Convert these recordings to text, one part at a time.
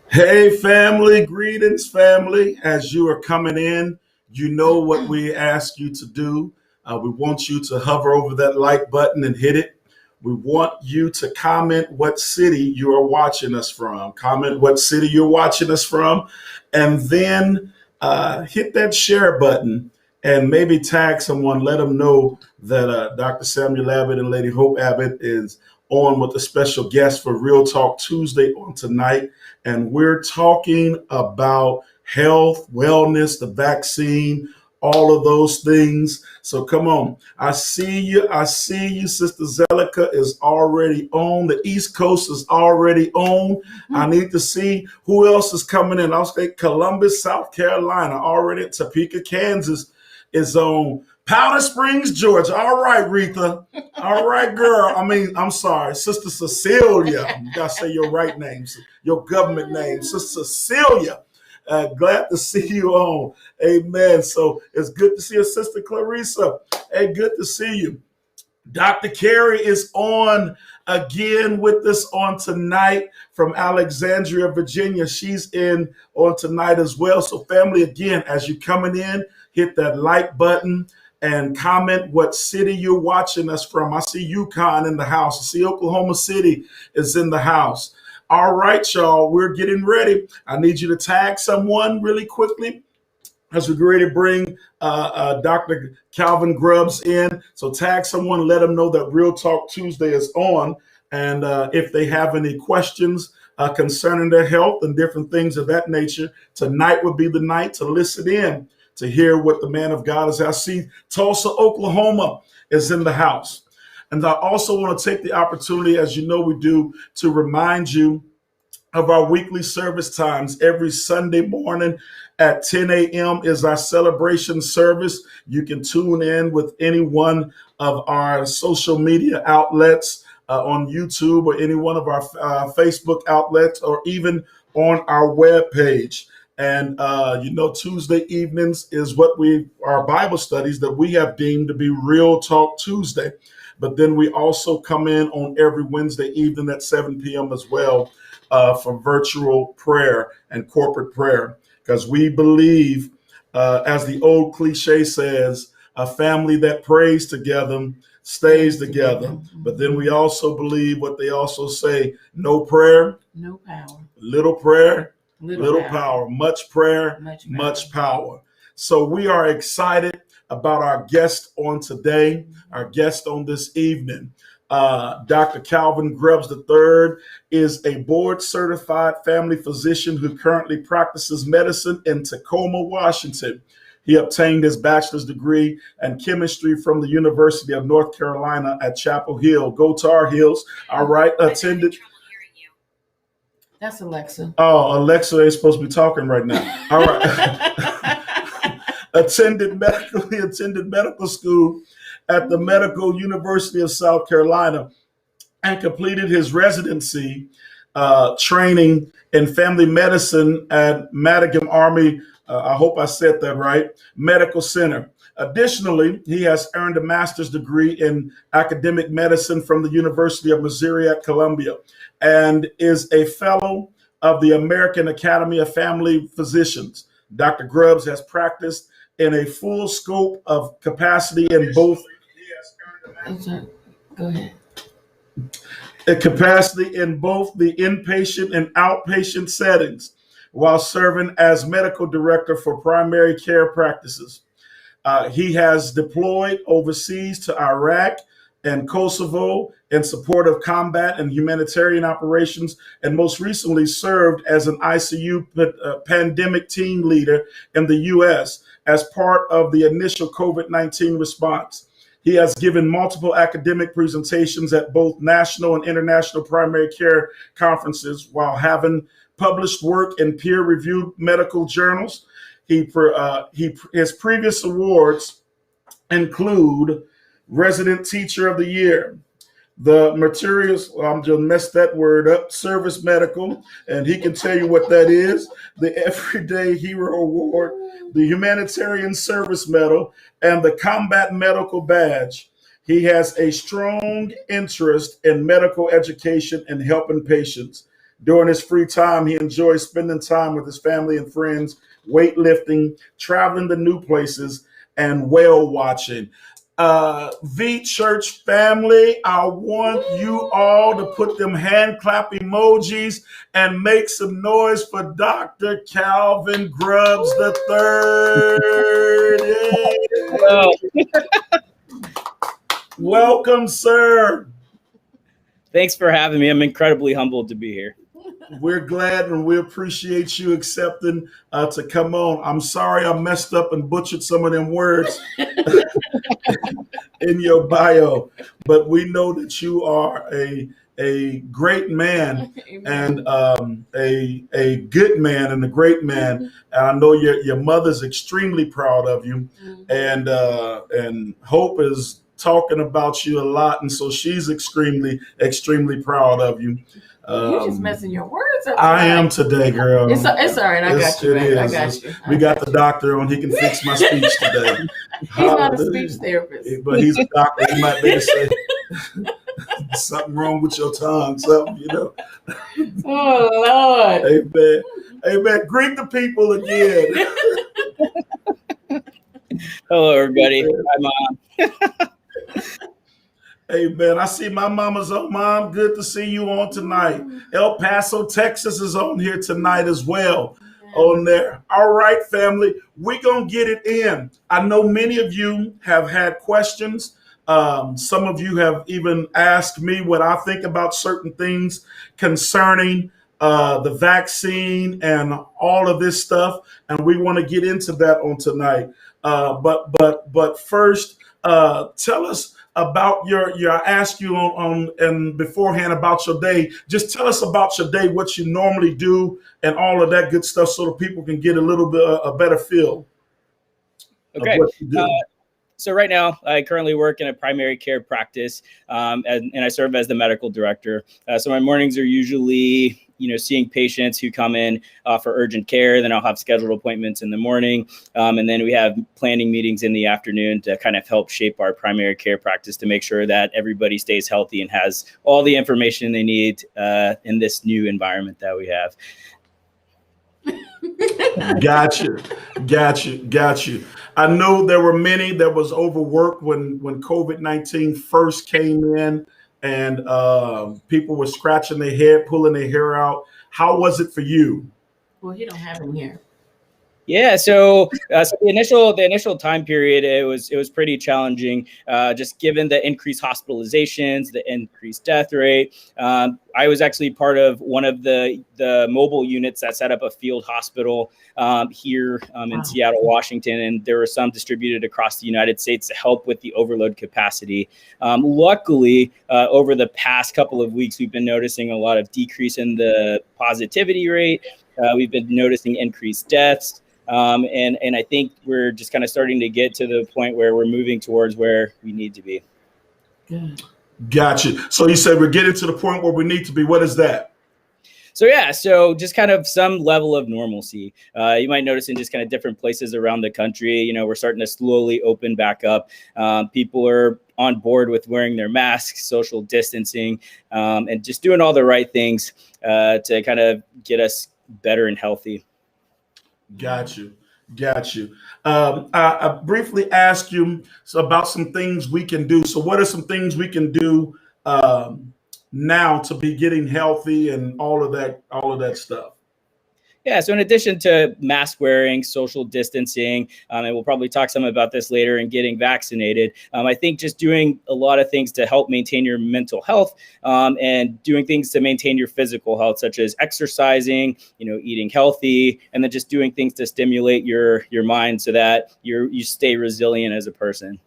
Hey, family, greetings, family. As you are coming in, you know what we ask you to do. We want you to hover over that like button and hit it. We want you to comment what city you are watching us from. Comment what city you're watching us from, and then hit that share button and maybe tag someone. Let them know that Dr. Samuel Abbott and Lady Hope Abbott is on with a special guest for Real Talk Tuesday on tonight. And we're talking about health, wellness, the vaccine, all of those things. So come on. I see you. I see you. Sister Zelica is already on. The East Coast is already on. I need to see who else is coming in. I'll say Columbus, South Carolina, already. Topeka, Kansas is on. Powder Springs, Georgia. All right, Retha. All right, girl. I'm sorry. Sister Cecilia. You got to say your right name, your government name. Sister Cecilia. Glad to see you on. Amen. So it's good to see you, Sister Clarissa. Hey, good to see you. Dr. Carey is on again with us on tonight from Alexandria, Virginia. She's in on tonight as well. So family, again, as you're coming in, hit that like button and comment what city you're watching us from. I see Yukon in the house. I see Oklahoma City is in the house. All right, y'all, we're getting ready. I need you to tag someone really quickly as we get ready to bring Dr. Calvin Grubbs in. So tag someone, let them know that Real Talk Tuesday is on. And if they have any questions concerning their health and different things of that nature, tonight would be the night to listen in to hear what the man of God is. I see Tulsa, Oklahoma is in the house. And I also want to take the opportunity, as you know we do, to remind you of our weekly service times. Every Sunday morning at 10 a.m. is our celebration service. You can tune in with any one of our social media outlets on YouTube or any one of our Facebook outlets or even on our webpage. And, Tuesday evenings is our Bible studies that we have deemed to be Real Talk Tuesday. But then we also come in on every Wednesday evening at 7 p.m. as well for virtual prayer and corporate prayer. Because we believe, as the old cliche says, a family that prays together stays together. But then we also believe what they also say, no prayer, no power. Little prayer, little power. Much prayer, much power. So we are excited about our guest on today, our guest on this evening. Dr. Calvin Grubbs III is a board-certified family physician who currently practices medicine in Tacoma, Washington. He obtained his bachelor's degree in chemistry from the University of North Carolina at Chapel Hill. Go Tar Heels. All right, attended. That's Alexa. Oh, Alexa ain't supposed to be talking right now. All right. attended medical school at the Medical University of South Carolina and completed his residency training in family medicine at Madigan Army, I hope I said that right, Medical Center. Additionally, he has earned a master's degree in academic medicine from the University of Missouri at Columbia and is a fellow of the American Academy of Family Physicians. Dr. Grubbs has practiced in a full scope of capacity in both. Go ahead. A capacity in both the inpatient and outpatient settings while serving as medical director for primary care practices. He has deployed overseas to Iraq and Kosovo in support of combat and humanitarian operations, and most recently served as an ICU pandemic team leader in the U.S. as part of the initial COVID-19 response. He has given multiple academic presentations at both national and international primary care conferences while having published work in peer-reviewed medical journals. His previous awards include Resident Teacher of the Year, the materials, I'm just messed that word up, Service Medical, and he can tell you what that is, the Everyday Hero Award, the Humanitarian Service Medal, and the Combat Medical Badge. He has a strong interest in medical education and helping patients. During his free time, he enjoys spending time with his family and friends, weightlifting, traveling to new places, and whale watching. V Church family, I want you all to put them hand clap emojis and make some noise for Dr. Calvin Grubbs III. Oh, Welcome, sir. thanks for having me. I'm incredibly humbled to be here. We're glad and we appreciate you accepting to come on. I'm sorry I messed up and butchered some of them words in your bio, but we know that you are a great man and a good man and a great man. And I know your mother's extremely proud of you, and Hope is talking about you a lot, and so she's extremely proud of you. You're just messing your words up. I am today, girl. It's all right. I got you. I got you. We got the doctor on. He can fix my speech today. He's not a speech therapist, but he's a doctor. He might be able to say something wrong with your tongue, something, Oh Lord. Amen. Amen. Greet the people again. Hello, everybody. Hi, Mom. Hey, man, I see my mama's on. Mom, good to see you on tonight. El Paso, Texas is on here tonight as well. On there. All right, family, we're going to get it in. I know many of you have had questions. Some of you have even asked me what I think about certain things concerning the vaccine and all of this stuff. And we want to get into that on tonight. But first, tell us about I asked you on and beforehand about your day. Just tell us about your day, what you normally do, and all of that good stuff, so that people can get a little bit a better feel of what you do. So right now, I currently work in a primary care practice, and I serve as the medical director. So my mornings are usually, seeing patients who come in for urgent care. Then I'll have scheduled appointments in the morning. And then we have planning meetings in the afternoon to kind of help shape our primary care practice to make sure that everybody stays healthy and has all the information they need in this new environment that we have. Got you. I know there were many that was overworked when COVID-19 first came in, and people were scratching their head, pulling their hair out. How was it for you? Well, you don't have him here. Yeah, so the initial time period, it was pretty challenging, just given the increased hospitalizations, the increased death rate. I was actually part of one of the mobile units that set up a field hospital here in Seattle, Washington, and there were some distributed across the United States to help with the overload capacity. Luckily, over the past couple of weeks, we've been noticing a lot of decrease in the positivity rate. We've been noticing increased deaths. And I think we're just kind of starting to get to the point where we're moving towards where we need to be. Good. Gotcha. So you said we're getting to the point where we need to be. What is that? So just kind of some level of normalcy. You might notice in just kind of different places around the country, we're starting to slowly open back up. People are on board with wearing their masks, social distancing, and just doing all the right things to kind of get us better and healthy. Got you. I briefly asked you about some things we can do. So what are some things we can do now to be getting healthy and all of that stuff? Yeah, so in addition to mask wearing, social distancing, and we'll probably talk some about this later, and getting vaccinated, I think just doing a lot of things to help maintain your mental health and doing things to maintain your physical health, such as exercising, eating healthy, and then just doing things to stimulate your mind so that you stay resilient as a person.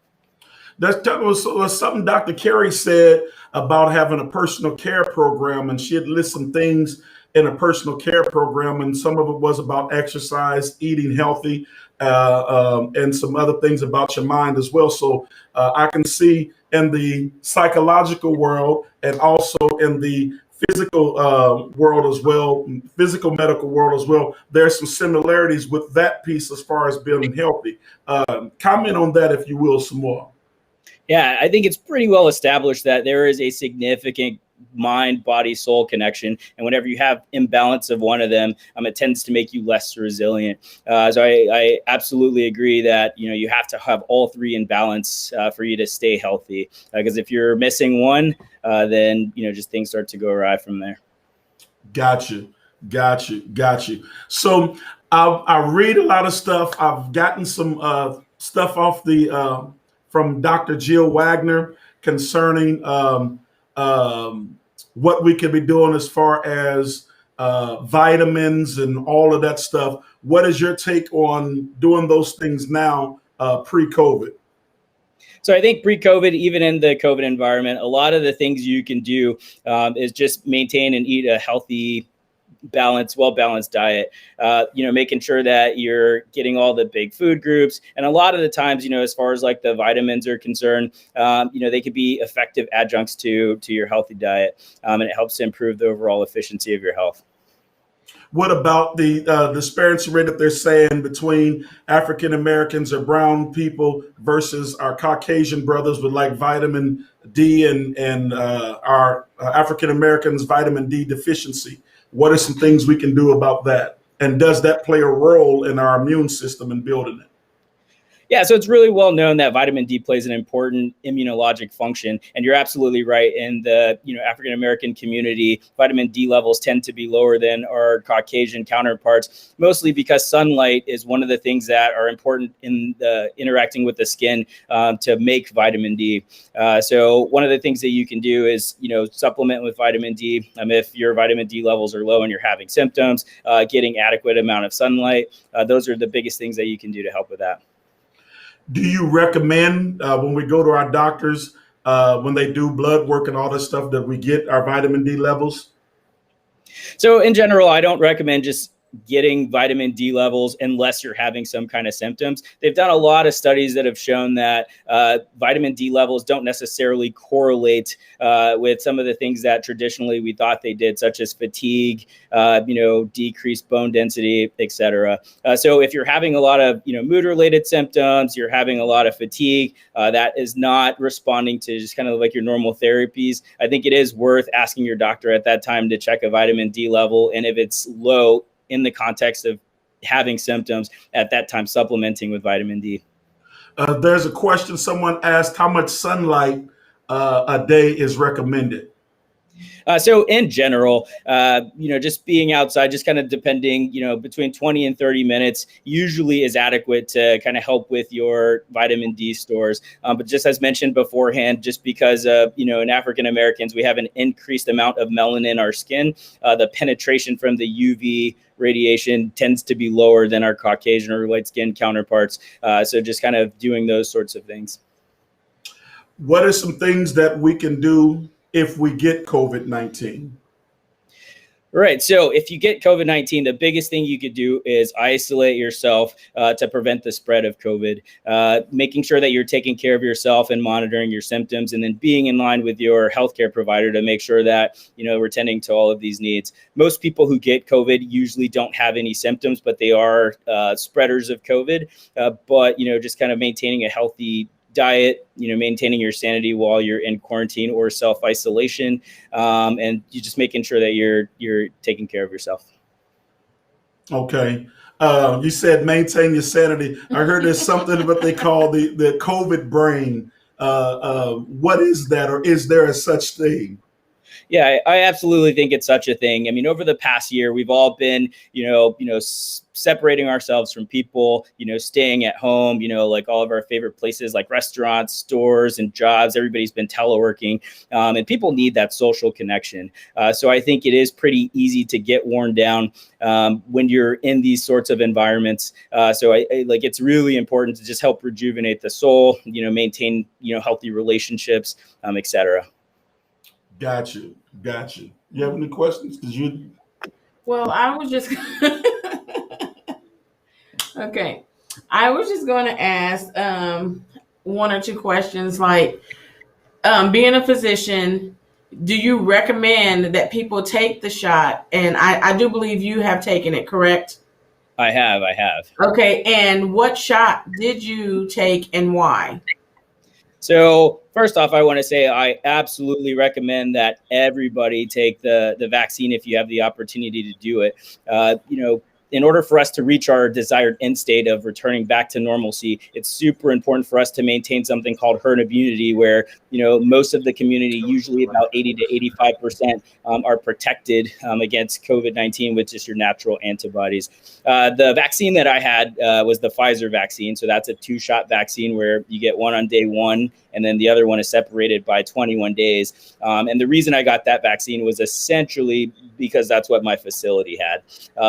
That was something Dr. Carey said about having a personal care program, and she had listed some things in a personal care program, and some of it was about exercise, eating healthy, and some other things about your mind as well. So I can see in the psychological world and also in the physical world as well, physical medical world as well, there's some similarities with that piece as far as being healthy. Comment on that, if you will, some more. Yeah, I think it's pretty well established that there is a significant mind, body, soul connection. And whenever you have imbalance of one of them, it tends to make you less resilient. So I absolutely agree that, you have to have all three in balance for you to stay healthy. Because if you're missing one, then, just things start to go awry from there. Got you. So I read a lot of stuff. I've gotten some stuff off from Dr. Jill Wagner concerning what we could be doing as far as vitamins and all of that stuff. What is your take on doing those things now pre-COVID? So I think pre-COVID, even in the COVID environment, a lot of the things you can do is just maintain and eat a healthy, well-balanced diet, making sure that you're getting all the big food groups. And a lot of the times, as far as like the vitamins are concerned, they could be effective adjuncts to your healthy diet. And it helps to improve the overall efficiency of your health. What about the disparity rate that they're saying between African Americans or brown people versus our Caucasian brothers with like vitamin D and our African Americans vitamin D deficiency? What are some things we can do about that? And does that play a role in our immune system and building it? Yeah, so it's really well known that vitamin D plays an important immunologic function, and you're absolutely right. In the African American community, vitamin D levels tend to be lower than our Caucasian counterparts, mostly because sunlight is one of the things that are important in interacting with the skin to make vitamin D. So one of the things that you can do is supplement with vitamin D. If your vitamin D levels are low and you're having symptoms, getting adequate amount of sunlight. Those are the biggest things that you can do to help with that. Do you recommend when we go to our doctors, when they do blood work and all this stuff, that we get our vitamin D levels? So in general, I don't recommend just getting vitamin D levels unless you're having some kind of symptoms. They've done a lot of studies that have shown that vitamin D levels don't necessarily correlate with some of the things that traditionally we thought they did, such as fatigue, decreased bone density, etc. So if you're having a lot of mood-related symptoms, you're having a lot of fatigue, that is not responding to just kind of like your normal therapies, I think it is worth asking your doctor at that time to check a vitamin D level, and if it's low, in the context of having symptoms, at that time supplementing with vitamin D. There's a question someone asked, how much sunlight a day is recommended? So in general, just being outside, just kind of depending, between 20 and 30 minutes usually is adequate to kind of help with your vitamin D stores. But just as mentioned beforehand, just because of, in African Americans, we have an increased amount of melanin in our skin, the penetration from the UV radiation tends to be lower than our Caucasian or light skinned counterparts. So just kind of doing those sorts of things. What are some things that we can do if we get COVID-19? Right. So if you get COVID-19, the biggest thing you could do is isolate yourself to prevent the spread of COVID, making sure that you're taking care of yourself and monitoring your symptoms, and then being in line with your healthcare provider to make sure that, we're tending to all of these needs. Most people who get COVID usually don't have any symptoms, but they are spreaders of COVID. But just kind of maintaining a healthy diet, maintaining your sanity while you're in quarantine or self-isolation, and you just making sure that you're taking care of yourself. Okay. You said maintain your sanity. I heard there's something what they call the COVID brain. What is that, or is there a such thing? Yeah, I absolutely think it's such a thing. I mean, over the past year, we've all been, separating ourselves from people, staying at home, like all of our favorite places like restaurants, stores, and jobs. Everybody's been teleworking, and people need that social connection. So I think it is pretty easy to get worn down when you're in these sorts of environments. So I it's really important to just help rejuvenate the soul, maintain, healthy relationships, etc. Got you. You have any questions? Well, I was just okay. I was just going to ask one or two questions, like being a physician, do you recommend that people take the shot? And I do believe you have taken it, correct? I have. Okay, and what shot did you take and why? So First off, I want to say I absolutely recommend that everybody take the vaccine if you have the opportunity to do it. In order for us to reach our desired end state of returning back to normalcy, it's super important for us to maintain something called herd immunity, where most of the community, usually about 80 to 85%, are protected against COVID-19 with just your natural antibodies. The vaccine that I had was the Pfizer vaccine. So that's a 2-shot vaccine where you get one on day 1, and then the other one is separated by 21 days. And the reason I got that vaccine was essentially because that's what my facility had.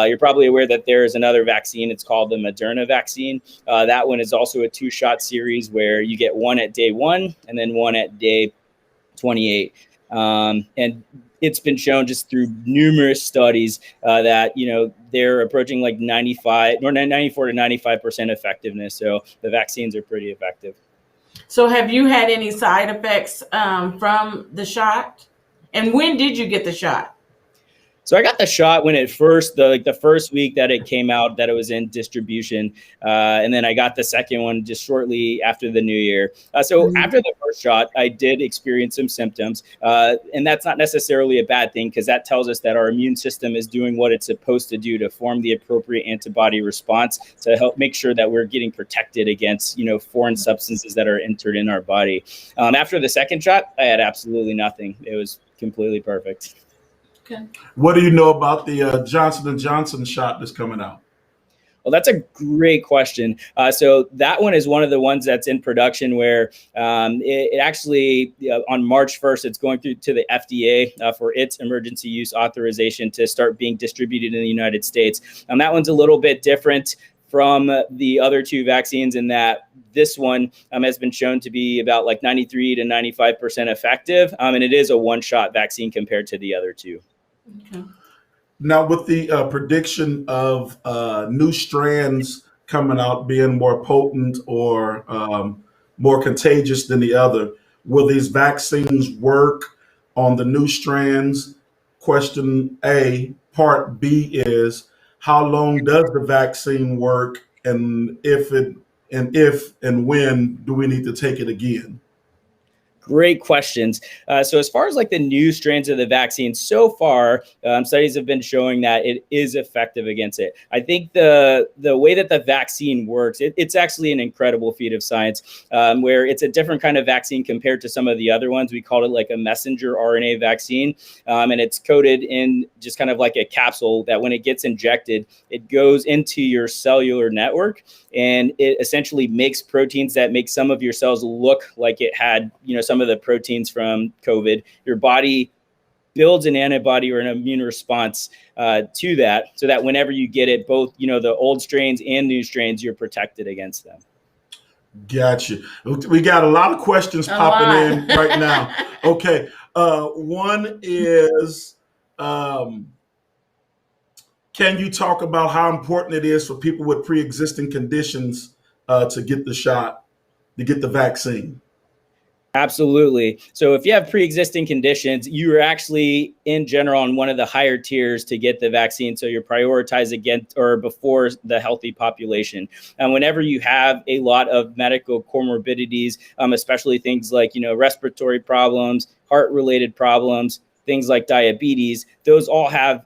You're probably aware that there is another vaccine. It's called the Moderna Vaccine. That one is also a 2-shot series where you get one at day 1 and then one at day 28. And it's been shown just through numerous studies that, they're approaching like 94 to 95% effectiveness. So the vaccines are pretty effective. So have you had any side effects from the shot? And when did you get the shot? So I got the shot when it first, the first week that it came out, that it was in distribution. And then I got the second one just shortly after the new year. So after the first shot, I did experience some symptoms. And that's not necessarily a bad thing, because that tells us that our immune system is doing what it's supposed to do to form the appropriate antibody response to help make sure that we're getting protected against, foreign substances that are entered in our body. After the second shot, I had absolutely nothing. It was completely perfect. Okay. What do you know about the Johnson & Johnson shot that's coming out? Well, that's a great question. So that one is one of the ones that's in production where it actually, on March 1st, it's going through to the FDA for its emergency use authorization to start being distributed in the United States. That one's a little bit different from the other 2 vaccines in that this one has been shown to be about like 93 to 95% effective. And it is a 1-shot vaccine compared to the other 2. Okay. Now, with the prediction of new strands coming out being more potent or more contagious than the other, will these vaccines work on the new strands? Question A. Part B is, how long does the vaccine work, and if and when do we need to take it again? Great questions. So as far as like the new strains of the vaccine, so far, studies have been showing that it is effective against it. I think the way that the vaccine works, it's actually an incredible feat of science, where it's a different kind of vaccine compared to some of the other ones. We call it like a messenger RNA vaccine, and it's coated in just kind of like a capsule that when it gets injected, it goes into your cellular network, and it essentially makes proteins that make some of your cells look like it had, some of the proteins from COVID. Your body builds an antibody or an immune response to that, so that whenever you get it, both, the old strains and new strains, you're protected against them. Gotcha. We got a lot of questions popping in right now. Okay. One is, can you talk about how important it is for people with pre-existing conditions to get the shot, to get the vaccine? Absolutely. So if you have pre-existing conditions, you are actually in general on one of the higher tiers to get the vaccine. So you're prioritized against or before the healthy population. And whenever you have a lot of medical comorbidities, especially things like, respiratory problems, heart-related problems, things like diabetes, those all have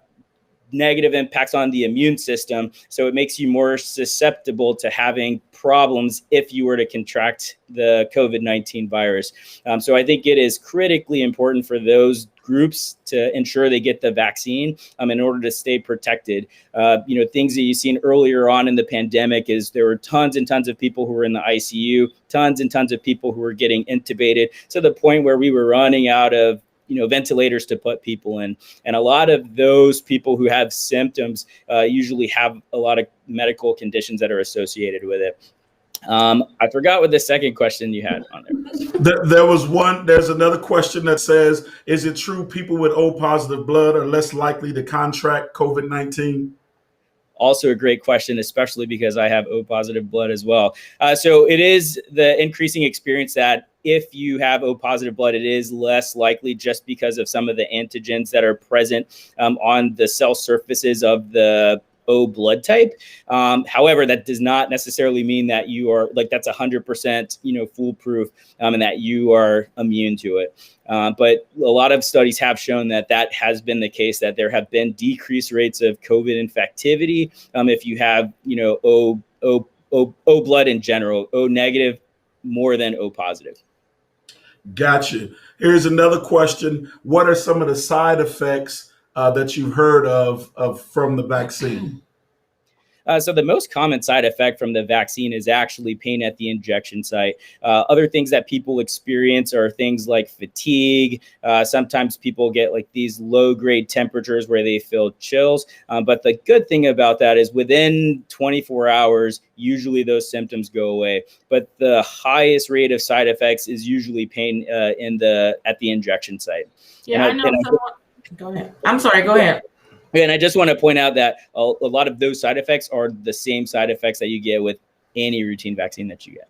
negative impacts on the immune system. So it makes you more susceptible to having problems if you were to contract the COVID-19 virus. So I think it is critically important for those groups to ensure they get the vaccine in order to stay protected. Things that you've seen earlier on in the pandemic is there were tons and tons of people who were in the ICU, tons and tons of people who were getting intubated, to the point where we were running out of ventilators to put people in. And a lot of those people who have symptoms usually have a lot of medical conditions that are associated with it. I forgot what the second question you had on there. There's another question that says, is it true people with O positive blood are less likely to contract COVID-19? Also a great question, especially because I have O positive blood as well. So it is the increasing experience that if you have O positive blood, it is less likely, just because of some of the antigens that are present on the cell surfaces of the O blood type. However, that does not necessarily mean that you are like that's 100% foolproof and that you are immune to it. But a lot of studies have shown that that has been the case, that there have been decreased rates of COVID infectivity if you have O blood in general, O negative more than O positive. Gotcha. Here's another question. What are some of the side effects that you've heard of from the vaccine? So the most common side effect from the vaccine is actually pain at the injection site. Other things that people experience are things like fatigue. Sometimes people get like these low-grade temperatures where they feel chills. But the good thing about that is within 24 hours, usually those symptoms go away. But the highest rate of side effects is usually pain at the injection site. Yeah, I know someone. Go ahead. I'm sorry. Go ahead. And I just want to point out that a lot of those side effects are the same side effects that you get with any routine vaccine that you get.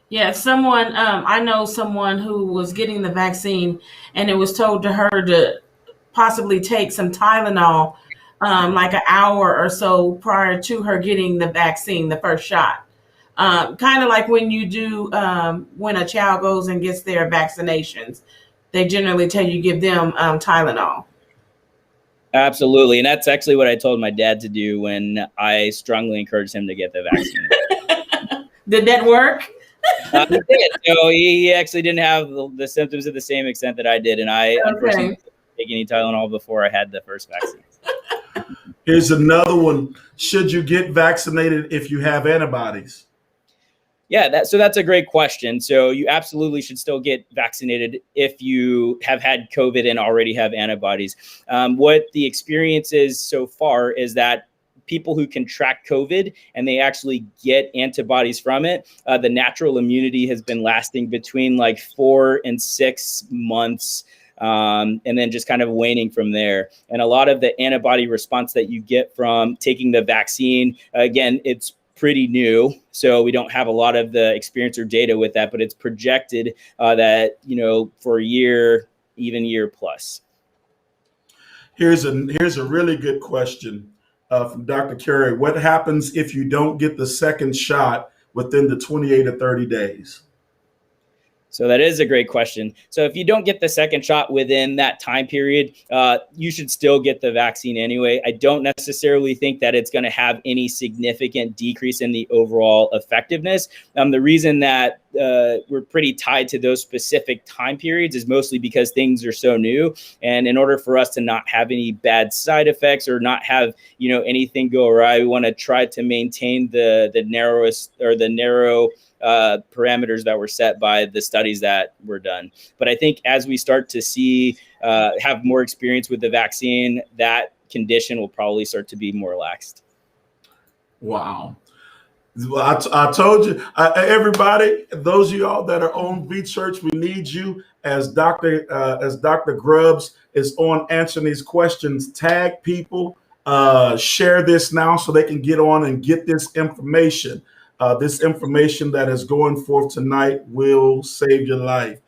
Yeah, I know someone who was getting the vaccine, and it was told to her to possibly take some Tylenol like an hour or so prior to her getting the vaccine, the first shot. Kind of like when you do, when a child goes and gets their vaccinations, they generally tell you give them Tylenol. Absolutely. And that's actually what I told my dad to do when I strongly encouraged him to get the vaccine. Did that work? He did. So he actually didn't have the symptoms to the same extent that I did. And I unfortunately didn't take any Tylenol before I had the first vaccine. Here's another one. Should you get vaccinated if you have antibodies? Yeah, that's a great question. So you absolutely should still get vaccinated if you have had COVID and already have antibodies. What the experience is so far is that people who contract COVID and they actually get antibodies from it, the natural immunity has been lasting between like 4 and 6 months. And then just kind of waning from there. And a lot of the antibody response that you get from taking the vaccine, again, it's pretty new, so we don't have a lot of the experience or data with that, but it's projected that, for a year, even year plus. Here's a really good question from Dr. Carey. What happens if you don't get the second shot within the 28 to 30 days? So that is a great question. So if you don't get the second shot within that time period, you should still get the vaccine anyway. I don't necessarily think that it's going to have any significant decrease in the overall effectiveness. The reason that we're pretty tied to those specific time periods is mostly because things are so new. And in order for us to not have any bad side effects or not have, anything go awry, we want to try to maintain the narrow parameters that were set by the studies that were done. But I think as we start to see, have more experience with the vaccine, that condition will probably start to be more relaxed. Wow. Well, I told you, everybody, those of y'all that are on V Church, we need you as Dr. Grubbs is on answering these questions. Tag people, share this now so they can get on and get this information. This information that is going forth tonight will save your life.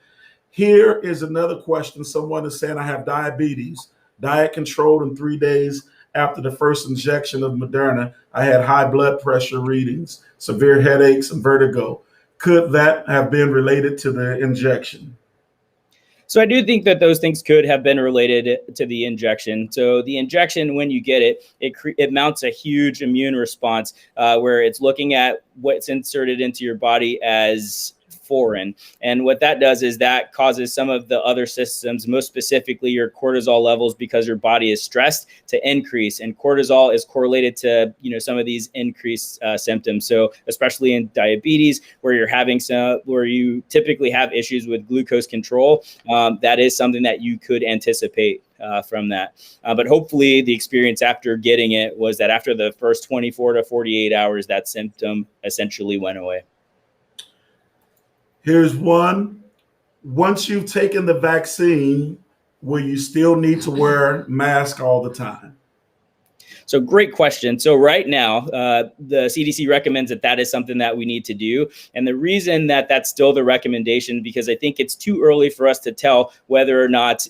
Here is another question. Someone is saying, I have diabetes, diet controlled in 3 days after the first injection of Moderna. I had high blood pressure readings, severe headaches, and vertigo. Could that have been related to the injection? So I do think that those things could have been related to the injection. So the injection, when you get it, it mounts a huge immune response where it's looking at what's inserted into your body as foreign. And what that does is that causes some of the other systems, most specifically your cortisol levels, because your body is stressed, to increase. And cortisol is correlated to, some of these increased symptoms. So especially in diabetes, where you typically have issues with glucose control, that is something that you could anticipate from that. But hopefully the experience after getting it was that after the first 24 to 48 hours, that symptom essentially went away. Here's one. Once you've taken the vaccine, will you still need to wear a mask all the time? So great question. So right now, the CDC recommends that is something that we need to do. And the reason that that's still the recommendation, because I think it's too early for us to tell whether or not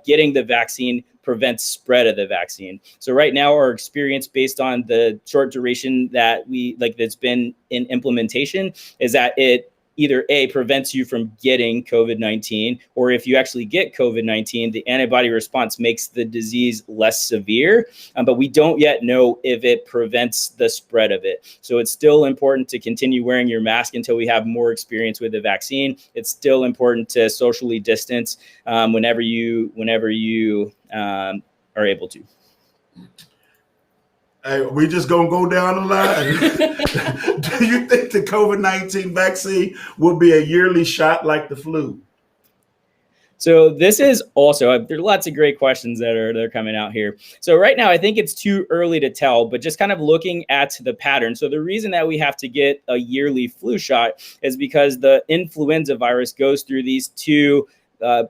getting the vaccine prevents spread of the vaccine. So right now, our experience based on the short duration that that's been in implementation is that it either A, prevents you from getting COVID-19, or if you actually get COVID-19, the antibody response makes the disease less severe, but we don't yet know if it prevents the spread of it. So it's still important to continue wearing your mask until we have more experience with the vaccine. It's still important to socially distance whenever you are able to. Hey, we just gonna go down the line. Do you think the COVID-19 vaccine will be a yearly shot like the flu? So this is also, there's lots of great questions that are coming out here. So right now, I think it's too early to tell, but just kind of looking at the pattern. So the reason that we have to get a yearly flu shot is because the influenza virus goes through these two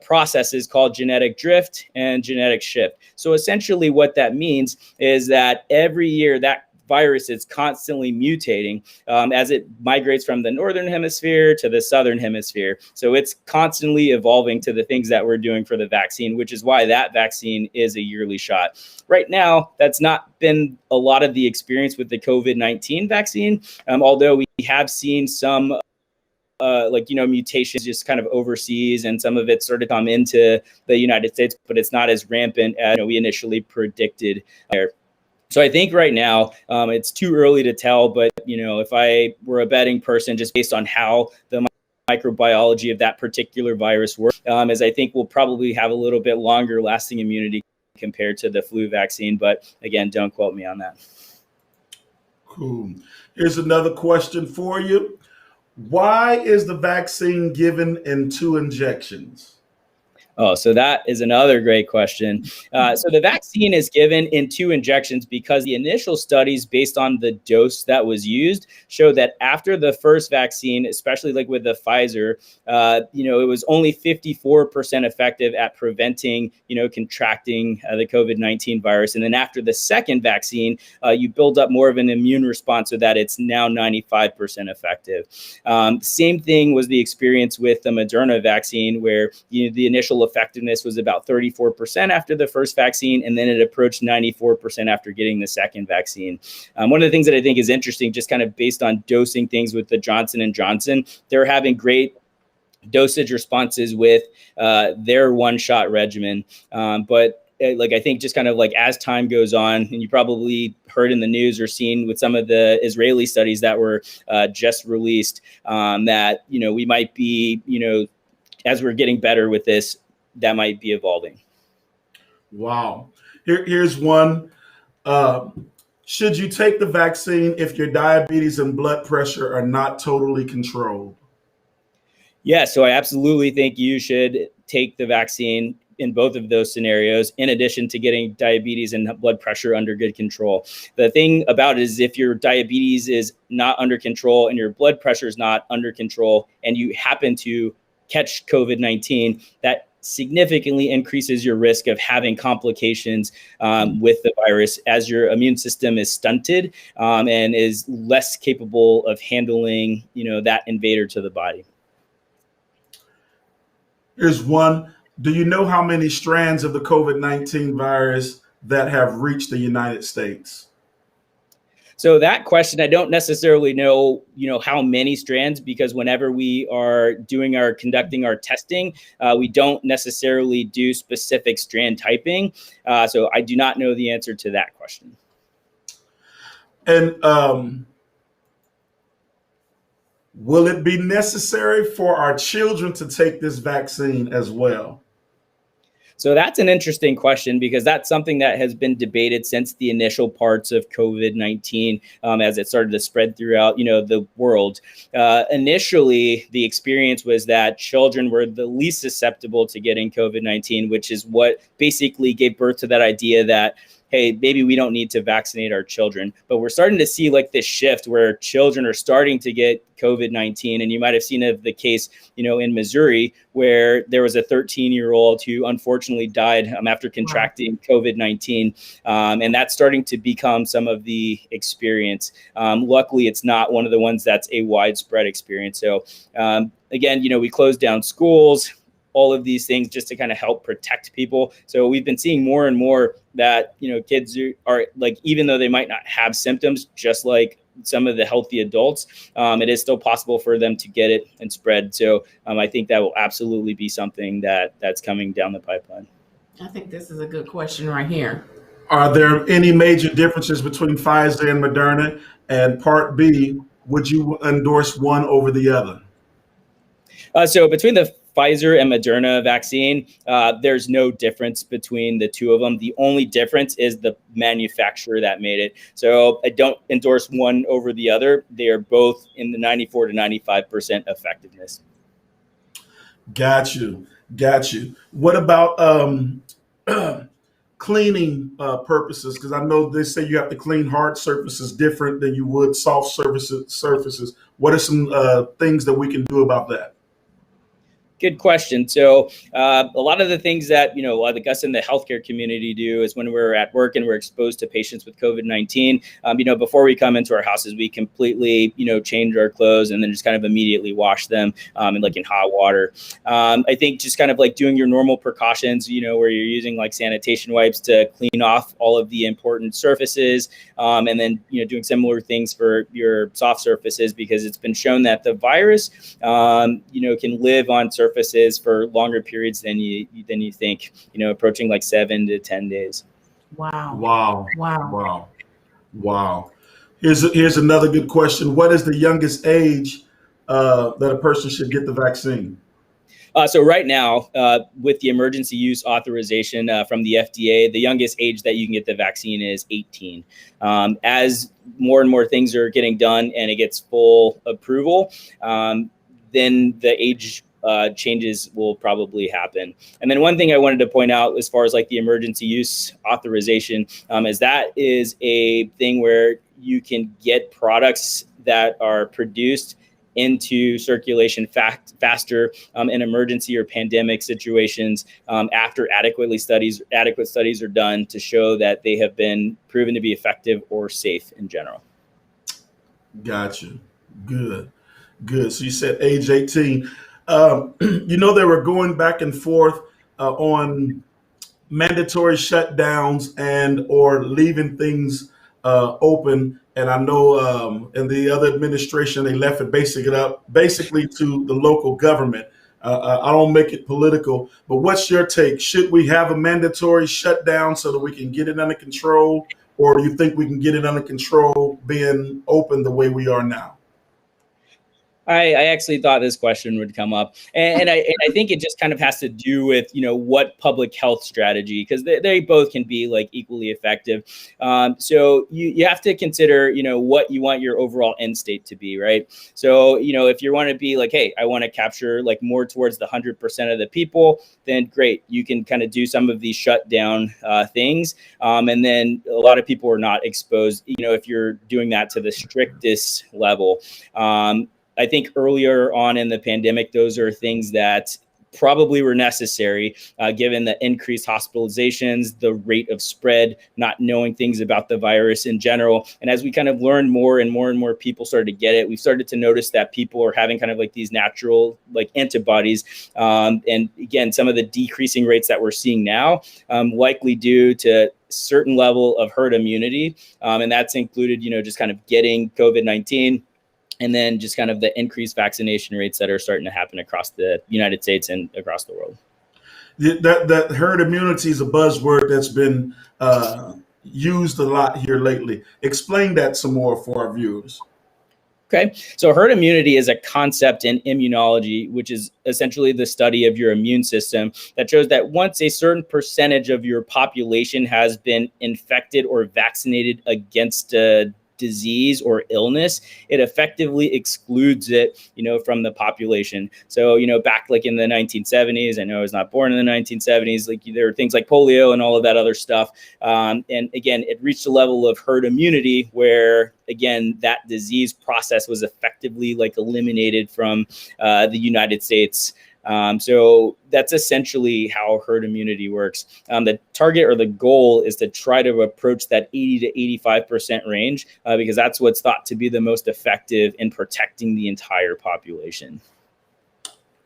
processes called genetic drift and genetic shift. So essentially what that means is that every year that virus is constantly mutating as it migrates from the northern hemisphere to the southern hemisphere. So it's constantly evolving to the things that we're doing for the vaccine, which is why that vaccine is a yearly shot. Right now, that's not been a lot of the experience with the COVID-19 vaccine, although we have seen some mutations just kind of overseas, and some of it started to come into the United States, but it's not as rampant as we initially predicted there. So I think right now it's too early to tell, but if I were a betting person, just based on how the microbiology of that particular virus works, is I think we'll probably have a little bit longer lasting immunity compared to the flu vaccine. But again, don't quote me on that. Cool. Here's another question for you. Why is the vaccine given in 2 injections? Oh, so that is another great question. So the vaccine is given in 2 injections because the initial studies based on the dose that was used showed that after the first vaccine, especially like with the Pfizer, it was only 54% effective at preventing, contracting the COVID-19 virus. And then after the second vaccine, you build up more of an immune response so that it's now 95% effective. Same thing was the experience with the Moderna vaccine, where the initial effectiveness was about 34% after the first vaccine, and then it approached 94% after getting the second vaccine. One of the things that I think is interesting, just kind of based on dosing things with the Johnson & Johnson, they're having great dosage responses with their one-shot regimen. But I think just kind of as time goes on, and you probably heard in the news or seen with some of the Israeli studies that were just released, that, we might be, as we're getting better with this, that might be evolving. Wow. Here's one. Should you take the vaccine if your diabetes and blood pressure are not totally controlled? Yeah, so I absolutely think you should take the vaccine in both of those scenarios, in addition to getting diabetes and blood pressure under good control. The thing about it is, if your diabetes is not under control and your blood pressure is not under control, and you happen to catch COVID-19, that significantly increases your risk of having complications with the virus, as your immune system is stunted and is less capable of handling, that invader to the body. Here's one. Do you know how many strands of the COVID-19 virus that have reached the United States? So that question, I don't necessarily know, how many strands, because whenever we are conducting our testing, we don't necessarily do specific strand typing. So I do not know the answer to that question. And will it be necessary for our children to take this vaccine as well? So that's an interesting question, because that's something that has been debated since the initial parts of COVID-19 as it started to spread throughout, the world. Initially, the experience was that children were the least susceptible to getting COVID-19, which is what basically gave birth to that idea that, hey, maybe we don't need to vaccinate our children. But we're starting to see this shift where children are starting to get COVID-19. And you might have seen of the case, in Missouri, where there was a 13-year-old who unfortunately died after contracting COVID-19. And that's starting to become some of the experience. Luckily, it's not one of the ones that's a widespread experience. So again, we closed down schools. all of these things just to kind of help protect people. So we've been seeing more and more that, kids are like, even though they might not have symptoms, just like some of the healthy adults, it is still possible for them to get it and spread. So I think that will absolutely be something that's coming down the pipeline. I think this is a good question right here. Are there any major differences between Pfizer and Moderna? And part B, would you endorse one over the other? So between the Pfizer and Moderna vaccine, there's no difference between the two of them. The only difference is the manufacturer that made it. So I don't endorse one over the other. They are both in the 94 to 95% effectiveness. Got you. What about cleaning purposes? Because I know they say you have to clean hard surfaces different than you would soft surfaces. What are some things that we can do about that? Good question. So a lot of the things that, like us in the healthcare community do is when we're at work and we're exposed to patients with COVID-19, before we come into our houses, we completely, change our clothes and then just kind of immediately wash them in hot water. I think just kind of like doing your normal precautions, where you're using like sanitation wipes to clean off all of the important surfaces, and then, doing similar things for your soft surfaces, because it's been shown that the virus, can live on surfaces for longer periods than you think, approaching like 7 to 10 days. Wow. Here's another good question. What is the youngest age that a person should get the vaccine? So right now, with the emergency use authorization from the FDA, the youngest age that you can get the vaccine is 18. As more and more things are getting done and it gets full approval, then the age changes will probably happen. And then one thing I wanted to point out as far as like the emergency use authorization is that is a thing where you can get products that are produced into circulation faster in emergency or pandemic situations after adequate studies are done to show that they have been proven to be effective or safe in general. Gotcha. Good. So you said age 18. They were going back and forth on mandatory shutdowns and or leaving things open. And I know in the other administration, they left it basically to the local government. I don't make it political, but what's your take? Should we have a mandatory shutdown so that we can get it under control? Or do you think we can get it under control being open the way we are now? I actually thought this question would come up, and I think it just kind of has to do with what public health strategy, because they both can be like equally effective. So you have to consider what you want your overall end state to be, right? So if you want to be like, hey, I want to capture like more towards the 100% of the people, then great, you can kind of do some of these shutdown things, and then a lot of people are not exposed. If you're doing that to the strictest level. I think earlier on in the pandemic, those are things that probably were necessary, given the increased hospitalizations, the rate of spread, not knowing things about the virus in general. And as we kind of learned more and more people started to get it, we started to notice that people are having kind of like these natural like antibodies. And again, some of the decreasing rates that we're seeing now, likely due to certain level of herd immunity. And that's included, just kind of getting COVID-19. And then just kind of the increased vaccination rates that are starting to happen across the United States and across the world. That herd immunity is a buzzword that's been used a lot here lately. Explain that some more for our viewers. Okay, so herd immunity is a concept in immunology, which is essentially the study of your immune system that shows that once a certain percentage of your population has been infected or vaccinated against a disease or illness, it effectively excludes it, from the population. So, back like in the 1970s, I know I was not born in the 1970s, like there were things like polio and all of that other stuff. And again, it reached a level of herd immunity where, again, that disease process was effectively like eliminated from the United States. So that's essentially how herd immunity works. The target or the goal is to try to approach that 80 to 85% range because that's what's thought to be the most effective in protecting the entire population.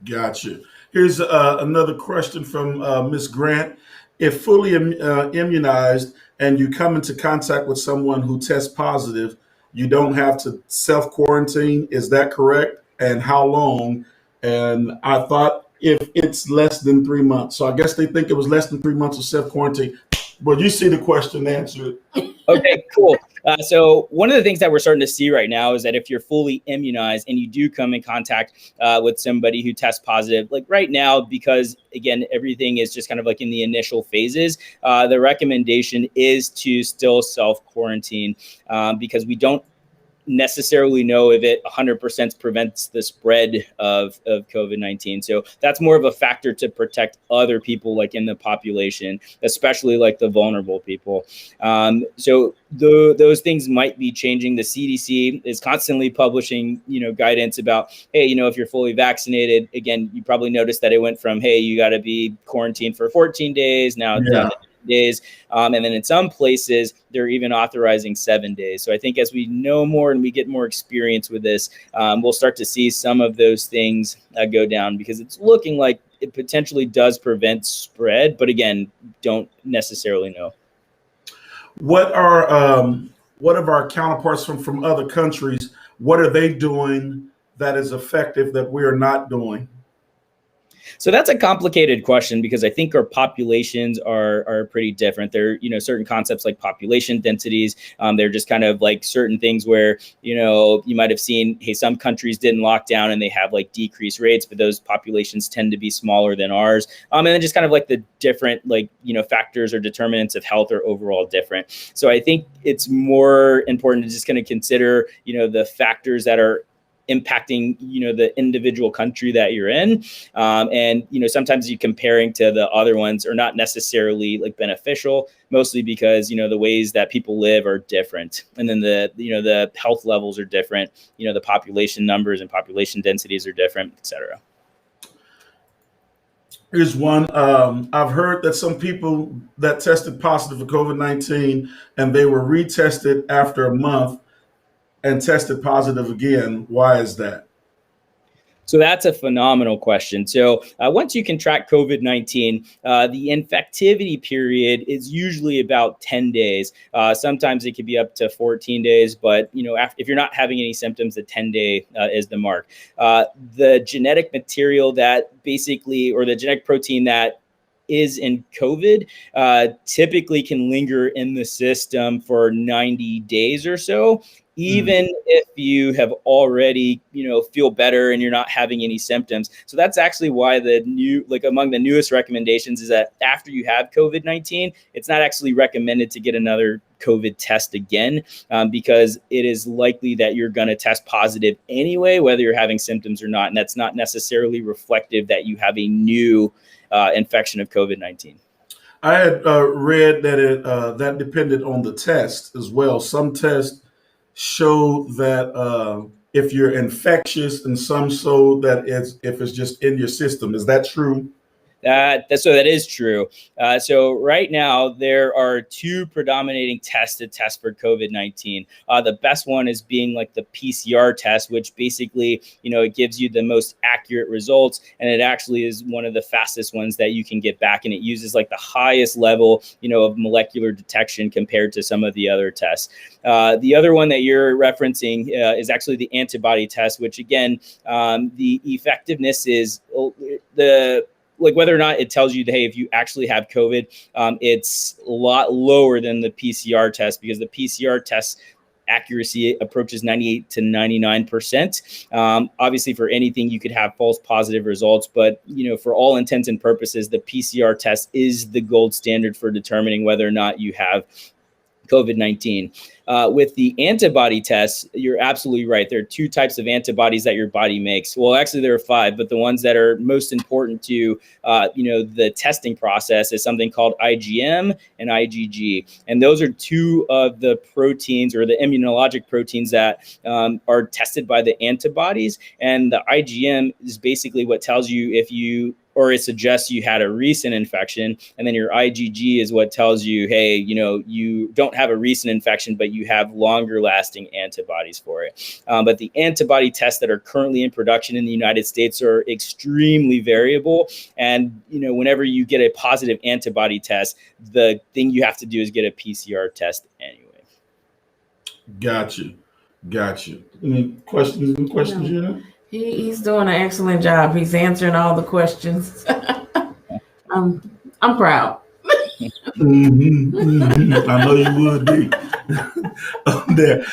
Gotcha. Here's another question from Ms. Grant. If fully immunized and you come into contact with someone who tests positive, you don't have to self quarantine. Is that correct? And how long? And I thought if it's less than 3 months. So I guess they think it was less than 3 months of self quarantine. But you see the question answered. Okay, cool. So one of the things that we're starting to see right now is that if you're fully immunized and you do come in contact with somebody who tests positive, like right now, because again, everything is just kind of like in the initial phases, the recommendation is to still self-quarantine because we don't necessarily know if it 100% prevents the spread of COVID-19. So that's more of a factor to protect other people like in the population, especially like the vulnerable people. So those things might be changing. The CDC is constantly publishing, guidance about, hey, if you're fully vaccinated, again, you probably noticed that it went from, hey, you got to be quarantined for 14 days, now down to days. And then in some places, they're even authorizing 7 days. So I think as we know more and we get more experience with this, we'll start to see some of those things go down because it's looking like it potentially does prevent spread. But again, don't necessarily know. What of our counterparts from other countries, what are they doing that is effective that we are not doing? So that's a complicated question because I think our populations are pretty different. There are, certain concepts like population densities. They're just kind of like certain things where, you might have seen, hey, some countries didn't lock down and they have like decreased rates, but those populations tend to be smaller than ours. And then just kind of like the different factors or determinants of health are overall different. So I think it's more important to just kind of consider, the factors that are impacting, the individual country that you're in. And, sometimes you comparing to the other ones are not necessarily like beneficial, mostly because, the ways that people live are different. And then the health levels are different, the population numbers and population densities are different, et cetera. Here's one. I've heard that some people that tested positive for COVID-19 and they were retested after a month and tested positive again. Why is that? So that's a phenomenal question. So once you can track COVID-19, the infectivity period is usually about 10 days. Sometimes it could be up to 14 days, but if you're not having any symptoms, the 10-day is the mark. The genetic material that basically, or the genetic protein that is in COVID typically can linger in the system for 90 days or so. Even if you have already, feel better and you're not having any symptoms. So that's actually why among the newest recommendations is that after you have COVID-19, it's not actually recommended to get another COVID test again, because it is likely that you're going to test positive anyway, whether you're having symptoms or not. And that's not necessarily reflective that you have a new infection of COVID-19. I had read that that depended on the test as well. Some tests show that if you're infectious, and some show that if it's just in your system. Is that true? So that is true. So right now, there are two predominating tests to test for COVID-19. The best one is being like the PCR test, which basically, it gives you the most accurate results. And it actually is one of the fastest ones that you can get back. And it uses like the highest level, of molecular detection compared to some of the other tests. The other one that you're referencing is actually the antibody test, which again, the effectiveness is whether or not it tells you that, hey, if you actually have COVID, it's a lot lower than the PCR test because the PCR test accuracy approaches 98 to 99%. Obviously, for anything, you could have false positive results, but for all intents and purposes, the PCR test is the gold standard for determining whether or not you have COVID-19. With the antibody test, you're absolutely right. There are two types of antibodies that your body makes. Well, actually, there are five, but the ones that are most important to, the testing process is something called IgM and IgG. And those are two of the proteins or the immunologic proteins that are tested by the antibodies. And the IgM is basically what tells you if you or it suggests you had a recent infection. And then your IgG is what tells you, hey, you don't have a recent infection, but you have longer lasting antibodies for it. But the antibody tests that are currently in production in the United States are extremely variable. And, whenever you get a positive antibody test, the thing you have to do is get a PCR test anyway. Got you. Any questions, He's doing an excellent job. He's answering all the questions. I'm proud. I know you would be. There.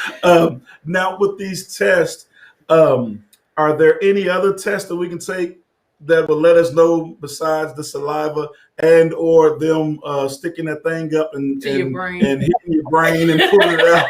Now, with these tests, are there any other tests that we can take that will let us know besides the saliva and or them sticking that thing up and your brain and hitting your brain and pulling it out?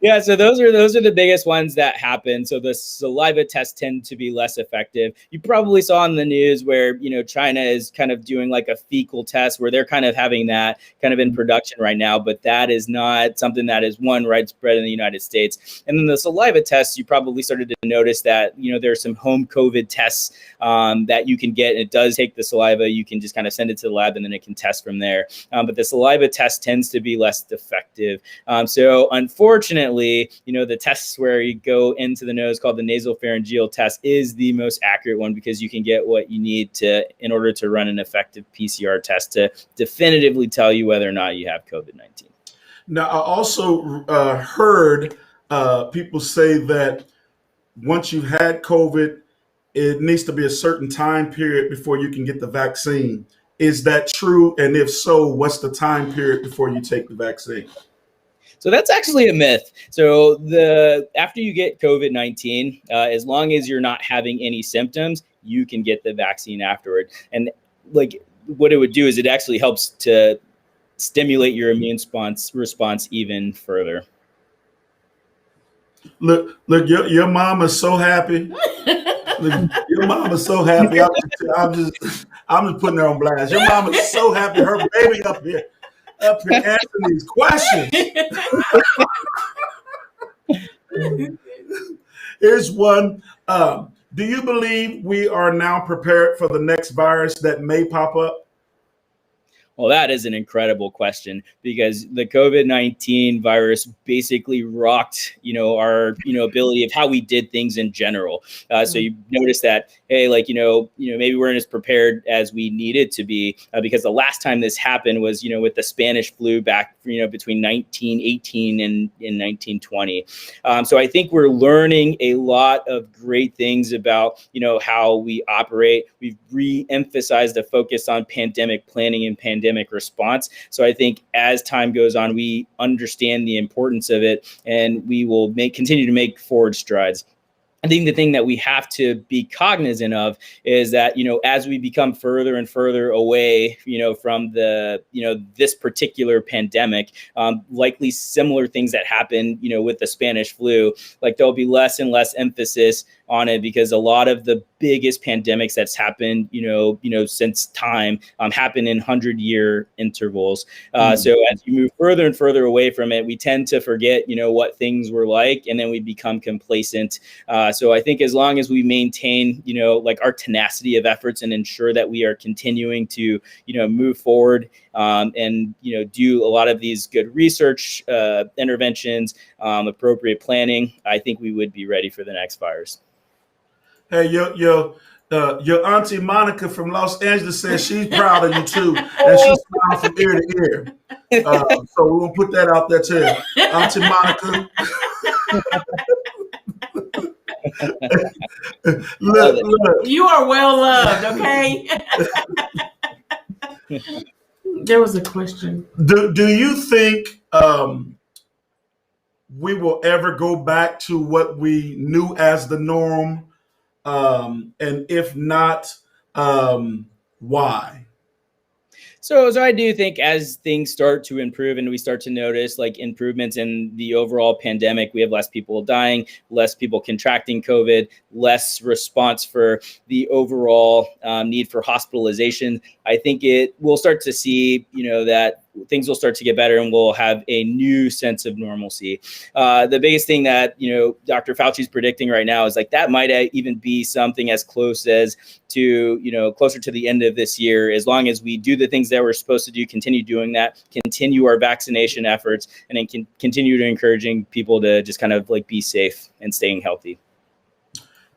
Yeah, so those are the biggest ones that happen. So the saliva tests tend to be less effective. You probably saw in the news where, China is kind of doing like a fecal test where they're kind of having that kind of in production right now, but that is not something that is widespread in the United States. And then the saliva tests, you probably started to notice that, there's some home COVID tests that you can get. And it does take the saliva. You can just kind of send it to the lab and then it can test from there. But the saliva test tends to be less effective. So unfortunately, the tests where you go into the nose called the nasopharyngeal test is the most accurate one because you can get what you need in order to run an effective PCR test to definitively tell you whether or not you have COVID-19. Now, I also heard people say that once you've had COVID, it needs to be a certain time period before you can get the vaccine. Is that true? And if so, what's the time period before you take the vaccine? So that's actually a myth. So after you get COVID-19, as long as you're not having any symptoms, you can get the vaccine afterward. And like what it would do is it actually helps to stimulate your immune response even further. Look, your mom is so happy. Look, your mom is so happy. I'm just putting her on blast. Your mom is so happy. Her baby up here answering these questions. Here's one. Do you believe we are now prepared for the next virus that may pop up? Well, that is an incredible question because the COVID-19 virus basically rocked, our, ability of how we did things in general. So you notice that, hey, maybe we weren't as prepared as we needed to be because the last time this happened was, with the Spanish flu back, between 1918 and in 1920. So I think we're learning a lot of great things about, how we operate. We've re-emphasized the focus on pandemic planning and pandemic response. So I think as time goes on, we understand the importance of it and we will continue to make forward strides. I think the thing that we have to be cognizant of is that, as we become further and further away, from this particular pandemic, likely similar things that happen, with the Spanish flu, like there'll be less and less emphasis on it because a lot of the biggest pandemics that's happened, since time happen in 100-year intervals. So as you move further and further away from it, we tend to forget, what things were like, and then we become complacent. So I think as long as we maintain, our tenacity of efforts and ensure that we are continuing to, move forward and, do a lot of these good research interventions, appropriate planning, I think we would be ready for the next virus. Hey, your auntie Monica from Los Angeles says she's proud of you too, and she's smiling from ear to ear. So we're gonna put that out there too, Auntie Monica. look. You are well loved, okay? There was a question. Do you think we will ever go back to what we knew as the norm? And if not, why? So I do think as things start to improve and we start to notice improvements in the overall pandemic, we have less people dying, less people contracting COVID, less response for the overall need for hospitalization. I think we'll start to see, that things will start to get better and we'll have a new sense of normalcy. The biggest thing that, Dr. Fauci's predicting right now is like that might even be something as close as to, closer to the end of this year, as long as we do the things that we're supposed to do, continue doing that, continue our vaccination efforts, and then continue to encouraging people to just kind of like be safe and staying healthy.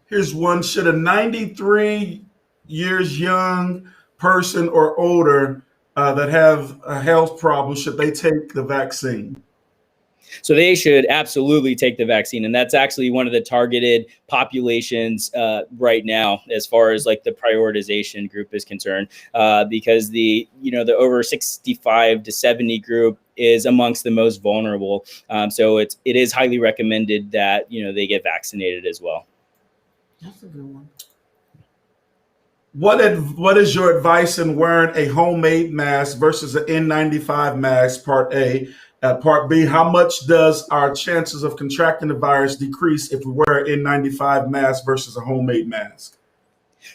Here's one. Should a 93 years young person or older that have a health problem, should they take the vaccine? So they should absolutely take the vaccine. And that's actually one of the targeted populations right now, as far as like the prioritization group is concerned, because the over 65 to 70 group is amongst the most vulnerable. So it is highly recommended that, they get vaccinated as well. That's a good one. What is your advice in wearing a homemade mask versus an N95 mask, part A? Part B, how much does our chances of contracting the virus decrease if we wear an N95 mask versus a homemade mask?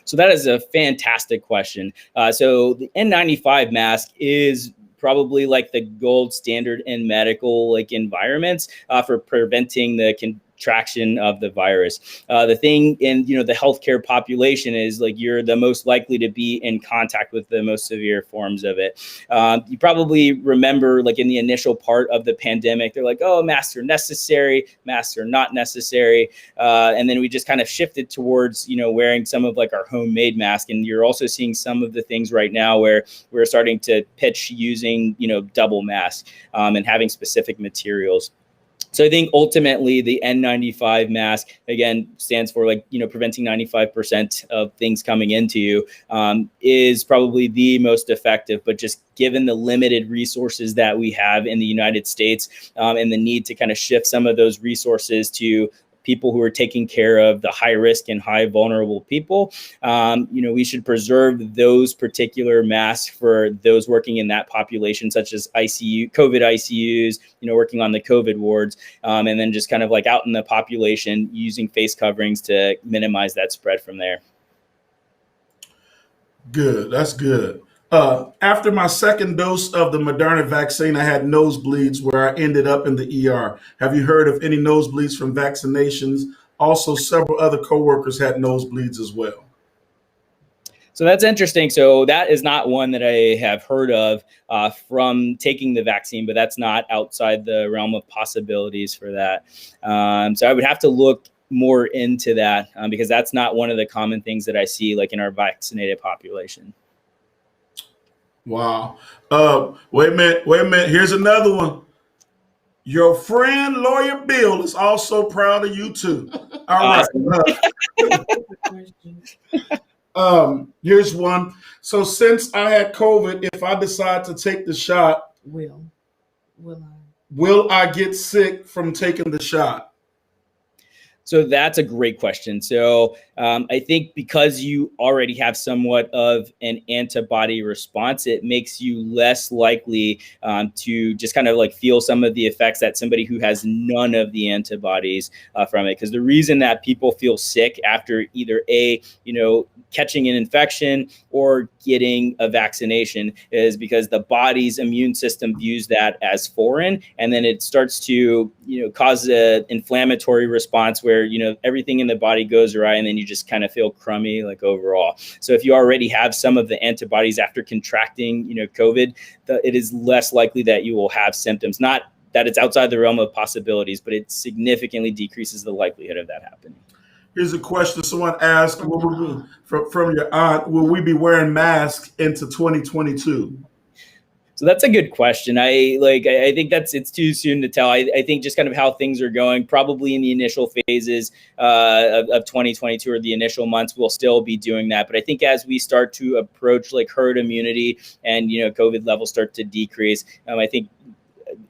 So that is a fantastic question. So the N95 mask is probably like the gold standard in medical environments for preventing the contraction of the virus. The thing in the healthcare population is you're the most likely to be in contact with the most severe forms of it. You probably remember in the initial part of the pandemic, they're like, oh, masks are necessary, masks are not necessary. And then we just kind of shifted towards wearing some of our homemade mask. And you're also seeing some of the things right now where we're starting to pitch using double mask and having specific materials. So I think ultimately the N95 mask, again, stands for preventing 95% of things coming into you, is probably the most effective. But just given the limited resources that we have in the United States and the need to kind of shift some of those resources to people who are taking care of the high risk and high vulnerable people, we should preserve those particular masks for those working in that population, such as COVID ICUs, working on the COVID wards, and then just kind of out in the population using face coverings to minimize that spread from there. Good. That's good. After my second dose of the Moderna vaccine, I had nosebleeds where I ended up in the ER. Have you heard of any nosebleeds from vaccinations? Also, several other coworkers had nosebleeds as well. So that's interesting. So that is not one that I have heard of from taking the vaccine, but that's not outside the realm of possibilities for that. So I would have to look more into that because that's not one of the common things that I see in our vaccinated population. Wow. Wait a minute. Here's another one. Your friend, Lawyer Bill, is also proud of you too. All right. Here's one. So since I had COVID, if I decide to take the shot, will I get sick from taking the shot? So that's a great question. So I think because you already have somewhat of an antibody response, it makes you less likely to just kind of feel some of the effects that somebody who has none of the antibodies from it. Because the reason that people feel sick after either catching an infection or getting a vaccination is because the body's immune system views that as foreign, and then it starts to cause an inflammatory response where everything in the body goes awry, and then you just kind of feel crummy overall. So if you already have some of the antibodies after contracting COVID, it is less likely that you will have symptoms. Not that it's outside the realm of possibilities, but it significantly decreases the likelihood of that happening. Here's a question someone asked from your aunt: will we be wearing masks into 2022? So that's a good question. I think it's too soon to tell. I think just kind of how things are going, probably in the initial phases of 2022 or the initial months, we'll still be doing that. But I think as we start to approach herd immunity and COVID levels start to decrease, I think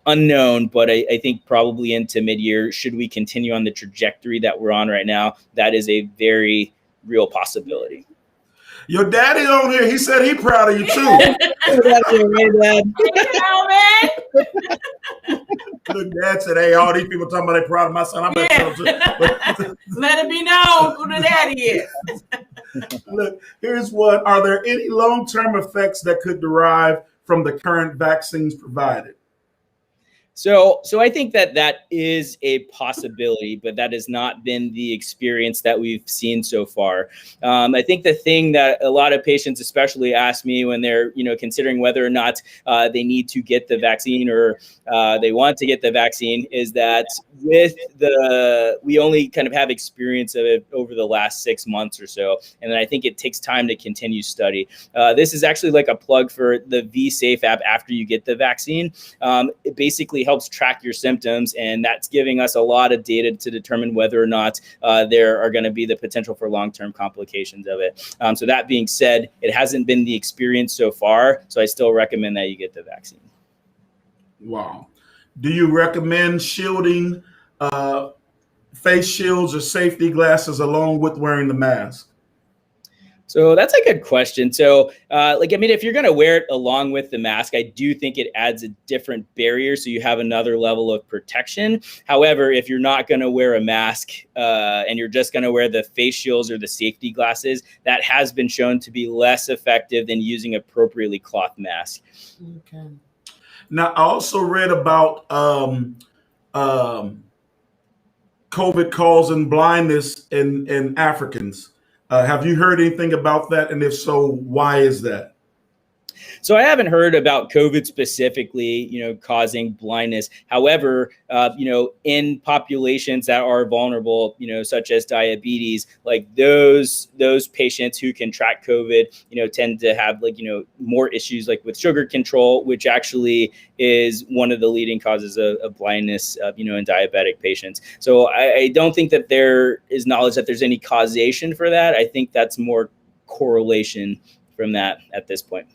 unknown, but I think probably into mid-year, should we continue on the trajectory that we're on right now, that is a very real possibility. Your daddy on here, he said he proud of you too. Look, Dad said, hey, all these people talking about they proud of my son. I'm not too. Let it be known who the daddy is. Look, here's one. Are there any long-term effects that could derive from the current vaccines provided? So I think that is a possibility, but that has not been the experience that we've seen so far. I think the thing that a lot of patients especially ask me when they're, considering whether or not they need to get the vaccine or they want to get the vaccine is that we only kind of have experience of it over the last 6 months or so. And then I think it takes time to continue study. This is actually like a plug for the V-Safe app after you get the vaccine. It basically helps track your symptoms, and that's giving us a lot of data to determine whether or not there are going to be the potential for long-term complications of it. So that being said, it hasn't been the experience so far, so I still recommend that you get the vaccine. Wow. Do you recommend shielding, face shields or safety glasses along with wearing the mask? So that's a good question. So, if you're going to wear it along with the mask, I do think it adds a different barrier. So you have another level of protection. However, if you're not going to wear a mask and you're just going to wear the face shields or the safety glasses, that has been shown to be less effective than using appropriately cloth mask. Okay. Now, I also read about COVID causing blindness in Africans. Have you heard anything about that? And if so, why is that? So I haven't heard about COVID specifically, causing blindness. However, in populations that are vulnerable, such as diabetes, like those patients who contract COVID, tend to have more issues like with sugar control, which actually is one of the leading causes of blindness, in diabetic patients. So I don't think that there is knowledge that there's any causation for that. I think that's more correlation from that at this point.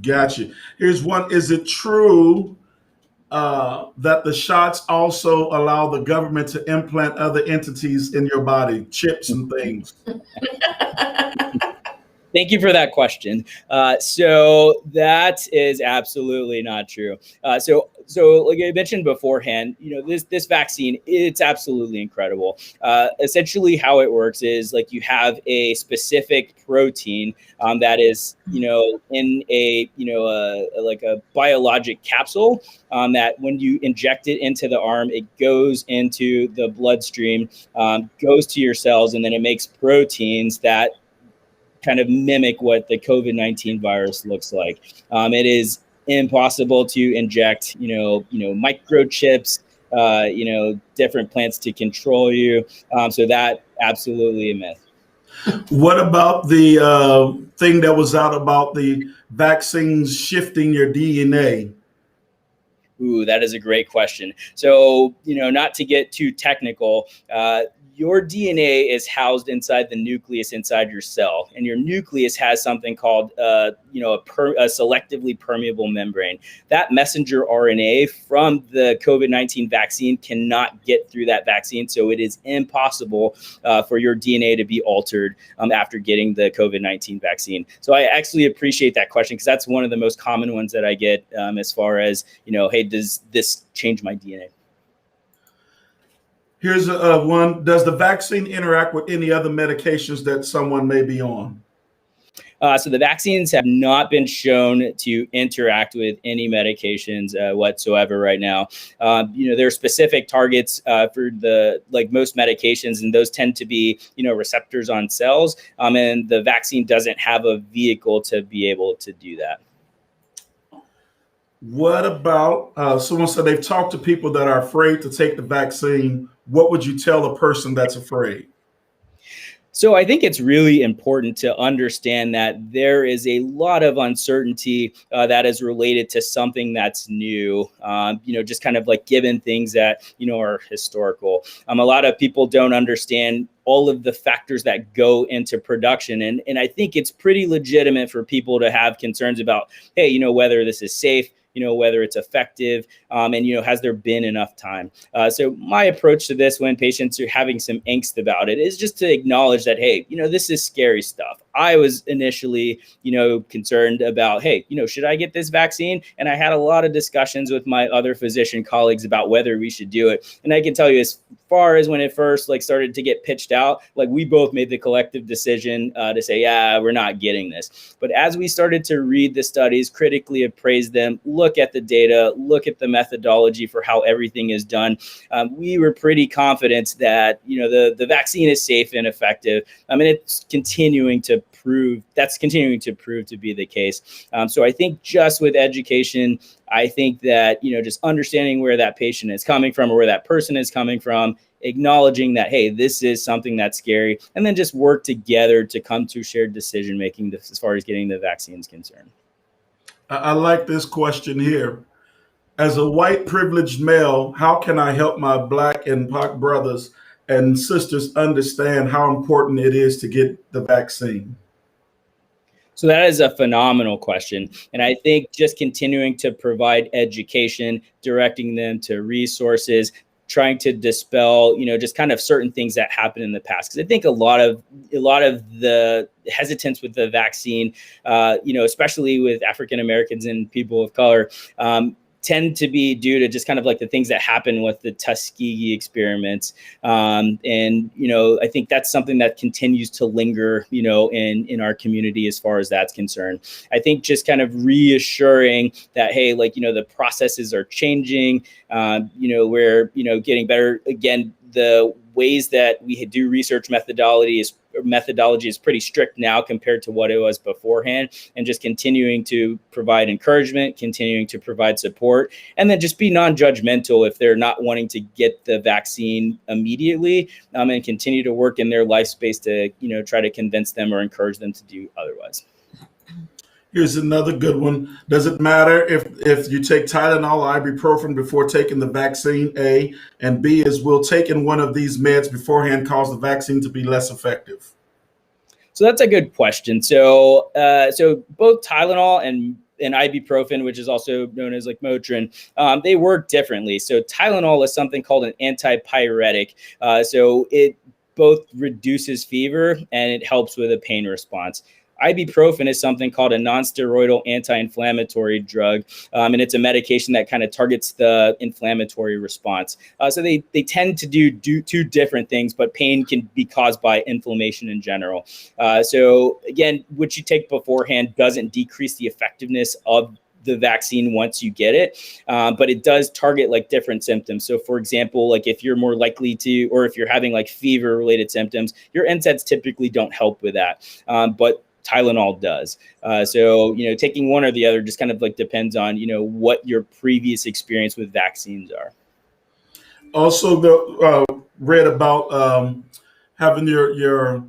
Gotcha. Here's one. Is it true that the shots also allow the government to implant other entities in your body, chips and things? Thank you for that question. So that is absolutely not true. So like I mentioned beforehand, this vaccine, it's absolutely incredible. Essentially how it works is like you have a specific protein that is, in like a biologic capsule that when you inject it into the arm, it goes into the bloodstream, goes to your cells, and then it makes proteins that kind of mimic what the COVID-19 virus looks like. It is impossible to inject, microchips, different plants to control you. So that absolutely a myth. What about the thing that was out about the vaccines shifting your DNA? Ooh, that is a great question. So, not to get too technical, your DNA is housed inside the nucleus inside your cell, and your nucleus has something called, a selectively permeable membrane. That messenger RNA from the COVID-19 vaccine cannot get through that vaccine, so it is impossible for your DNA to be altered after getting the COVID-19 vaccine. So I actually appreciate that question because that's one of the most common ones that I get as far as, hey, does this change my DNA? Here's one. Does the vaccine interact with any other medications that someone may be on? So the vaccines have not been shown to interact with any medications whatsoever right now. There are specific targets for most medications, and those tend to be, receptors on cells. And the vaccine doesn't have a vehicle to be able to do that. What about someone said they've talked to people that are afraid to take the vaccine? What would you tell a person that's afraid? So I think it's really important to understand that there is a lot of uncertainty that is related to something that's new, just kind of like given things that, are historical. A lot of people don't understand all of the factors that go into production. And I think it's pretty legitimate for people to have concerns about, hey, whether this is safe, whether it's effective, and, has there been enough time? So my approach to this when patients are having some angst about it is just to acknowledge that, hey, this is scary stuff. I was initially, concerned about, hey, should I get this vaccine? And I had a lot of discussions with my other physician colleagues about whether we should do it. And I can tell you as far as when it first like started to get pitched out, like we both made the collective decision to say, yeah, we're not getting this. But as we started to read the studies, critically appraise them, look at the data, look at the methodology for how everything is done, we were pretty confident that, you know, the vaccine is safe and effective. I mean, it's continuing to prove to be the case. So I think just with education, I think that, you know, just understanding where that patient is coming from or where that person is coming from, acknowledging that, hey, this is something that's scary, and then just work together to come to shared decision making as far as getting the vaccines concerned. I like this question here. As a white privileged male, how can I help my Black and POC brothers and sisters understand how important it is to get the vaccine? So that is a phenomenal question. And I think just continuing to provide education, directing them to resources, trying to dispel, you know, just kind of certain things that happened in the past. Because I think a lot of the hesitance with the vaccine, you know, especially with African Americans and people of color, tend to be due to just kind of like the things that happen with the Tuskegee experiments. And, you know, I think that's something that continues to linger, you know, in our community as far as that's concerned. I think just kind of reassuring that, hey, like, you know, the processes are changing, you know, we're, you know, getting better. Again, the ways that we do research methodology is pretty strict now compared to what it was beforehand, and just continuing to provide encouragement, continuing to provide support, and then just be non-judgmental if they're not wanting to get the vaccine immediately, and continue to work in their life space to, you know, try to convince them or encourage them to do otherwise. Here's another good one. Does it matter if you take Tylenol or Ibuprofen before taking the vaccine? A, and B is, will taking one of these meds beforehand cause the vaccine to be less effective? So that's a good question. So both Tylenol and ibuprofen, which is also known as like Motrin, they work differently. So Tylenol is something called an antipyretic. So it both reduces fever and it helps with a pain response. Ibuprofen is something called a non-steroidal anti-inflammatory drug, and it's a medication that kind of targets the inflammatory response. So they tend to do two different things, but pain can be caused by inflammation in general. So again, what you take beforehand doesn't decrease the effectiveness of the vaccine once you get it, but it does target like different symptoms. So for example, like if you're more likely to, or if you're having like fever related symptoms, your NSAIDs typically don't help with that, but Tylenol does. So, you know, taking one or the other just kind of like depends on, you know, what your previous experience with vaccines are. Also, read about having your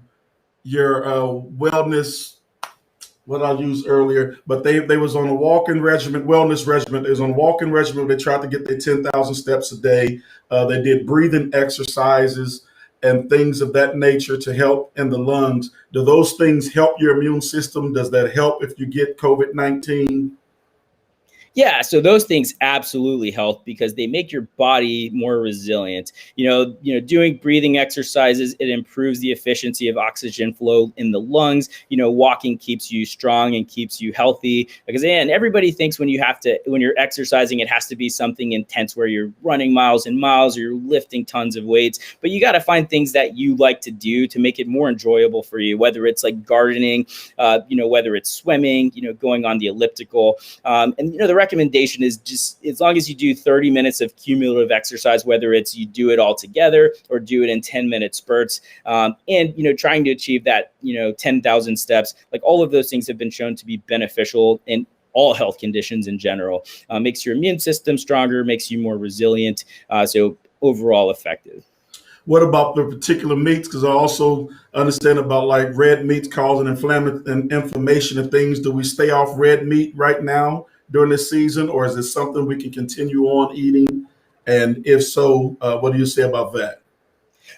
wellness, what I used earlier, but they was on a walking regimen, wellness regimen. They was on a walking regimen. They tried to get their 10,000 steps a day. They did breathing exercises and things of that nature to help in the lungs. Do those things help your immune system? Does that help if you get COVID-19? Yeah, so those things absolutely help because they make your body more resilient. You know, doing breathing exercises, it improves the efficiency of oxygen flow in the lungs. You know, walking keeps you strong and keeps you healthy. Because again, everybody thinks when you're exercising, it has to be something intense where you're running miles and miles or you're lifting tons of weights. But you got to find things that you like to do to make it more enjoyable for you, whether it's like gardening, you know, whether it's swimming, you know, going on the elliptical. And, you know, the recommendation is just as long as you do 30 minutes of cumulative exercise, whether it's you do it all together or do it in 10-minute spurts, and, you know, trying to achieve that, you know, 10,000 steps, like all of those things have been shown to be beneficial in all health conditions in general. Makes your immune system stronger, makes you more resilient, so overall effective. What about the particular meats? Because I also understand about like red meats causing inflammation and things. Do we stay off red meat right now during this season, or is it something we can continue on eating? And if so, what do you say about that?